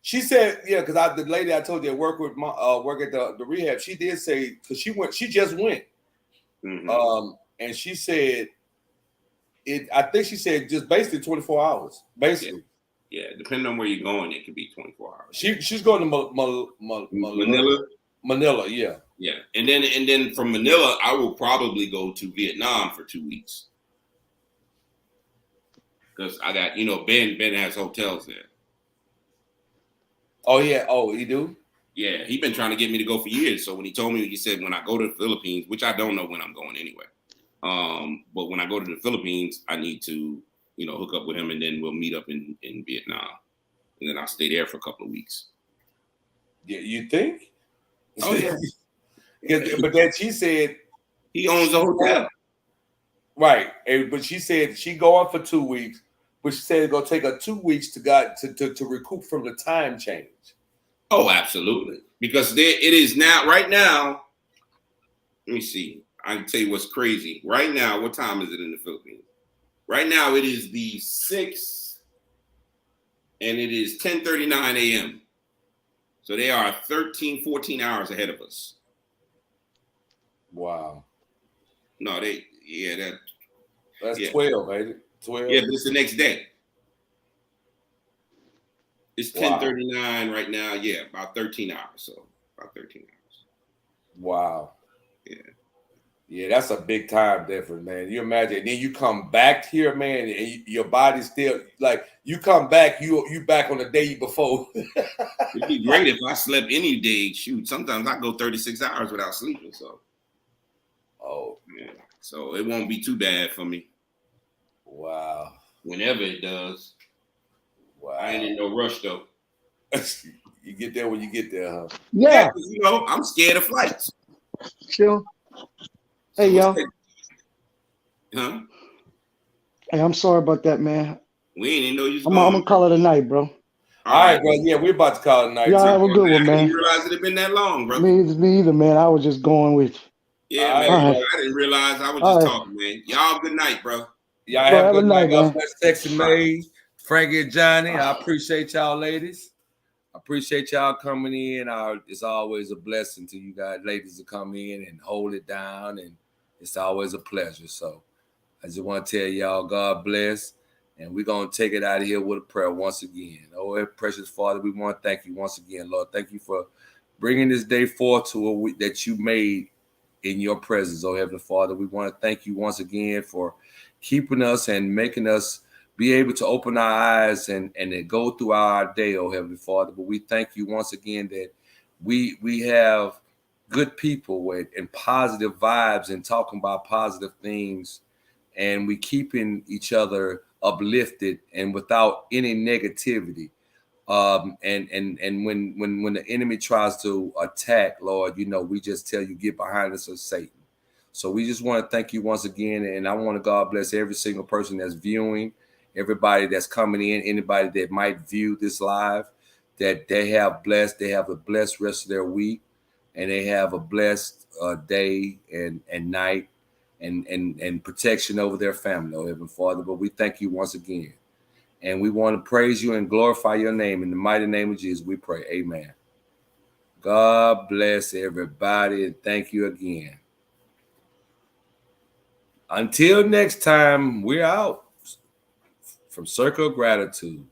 She said, yeah, because the lady I told you that work at the rehab, she did say because she just went, mm-hmm. And she said I think she said just basically 24 hours, basically. Yeah, depending on where you're going, it could be 24 hours. She's going to Manila. Manila, yeah. Yeah, and then from Manila, I will probably go to Vietnam for 2 weeks. Because I got, Ben has hotels there. Oh, yeah. Oh, he do? Yeah, he's been trying to get me to go for years. So when he told me, he said, when I go to the Philippines, which I don't know when I'm going anyway. But when I go to the Philippines, I need to, hook up with him, and then we'll meet up in Vietnam. And then I'll stay there for a couple of weeks. Yeah, you think? Oh, yeah. But then she said he owns the hotel. Right. But she said she going for 2 weeks, but she said it's gonna take her 2 weeks to recoup from the time change. Oh, absolutely. Because it is now, right now, let me see. I can tell you what's crazy. Right now, what time is it in the Philippines? Right now it is the 6th, and it is 10:39 a.m. So they are 13, 14 hours ahead of us. Wow. No, that's 12, ain't it? 12. Yeah, but it's the next day. It's 10:39 right now. Yeah, about 13 hours. So about 13 hours. Wow. Yeah. Yeah, that's a big time difference, man. You imagine, and then you come back here, man, and your body's still like you come back, you back on the day before. It'd be great if I slept any day. Shoot, sometimes I go 36 hours without sleeping. So, yeah. So it won't be too bad for me. Wow. Whenever it does. Wow. I ain't in no rush though. You get there when you get there, huh? Yeah, 'cause, you know, I'm scared of flights. chill. So Hey, yo. huh? Hey, I'm sorry about that, man. We ain't even know you was I'm gone. gonna call it a night, bro. All right, bro. Yeah, we're about to call it a night Y'all too. have a good one, I didn't man. realize it had been that long, bro. Me either, man. I was just going with you. Yeah, All right, man. All bro. right. I didn't realize I was All just right. talking, man. Y'all good night, bro. Y'all Bro, have a have a good night. night, God man. bless Texas May, Frankie and Johnny. I appreciate y'all, ladies. I appreciate y'all coming in. It's always a blessing to you guys, ladies, to come in and hold it down, and it's always a pleasure. So I just want to tell y'all, God bless, and we're gonna take it out of here with a prayer once again. Oh, precious Father, we want to thank you once again, Lord. Thank you for bringing this day forth to a week that you made in your presence, oh Heavenly Father. We want to thank you once again for keeping us and making us be able to open our eyes and then go through our day, oh Heavenly Father. But we thank you once again that we have good people and positive vibes and talking about positive things, and we keeping each other uplifted and without any negativity. And when the enemy tries to attack, Lord, you know, we just tell you, get behind us, of Satan. So we just want to thank you once again, and I want to God bless every single person that's viewing, everybody that's coming in, anybody that might view this live, that they have a blessed rest of their week, and they have a blessed day and night, and protection over their family, oh Heavenly Father. But we thank you once again. And we want to praise you and glorify your name. In the mighty name of Jesus, we pray. Amen. God bless everybody, and thank you again. Until next time, we're out from Circle of Gratitude.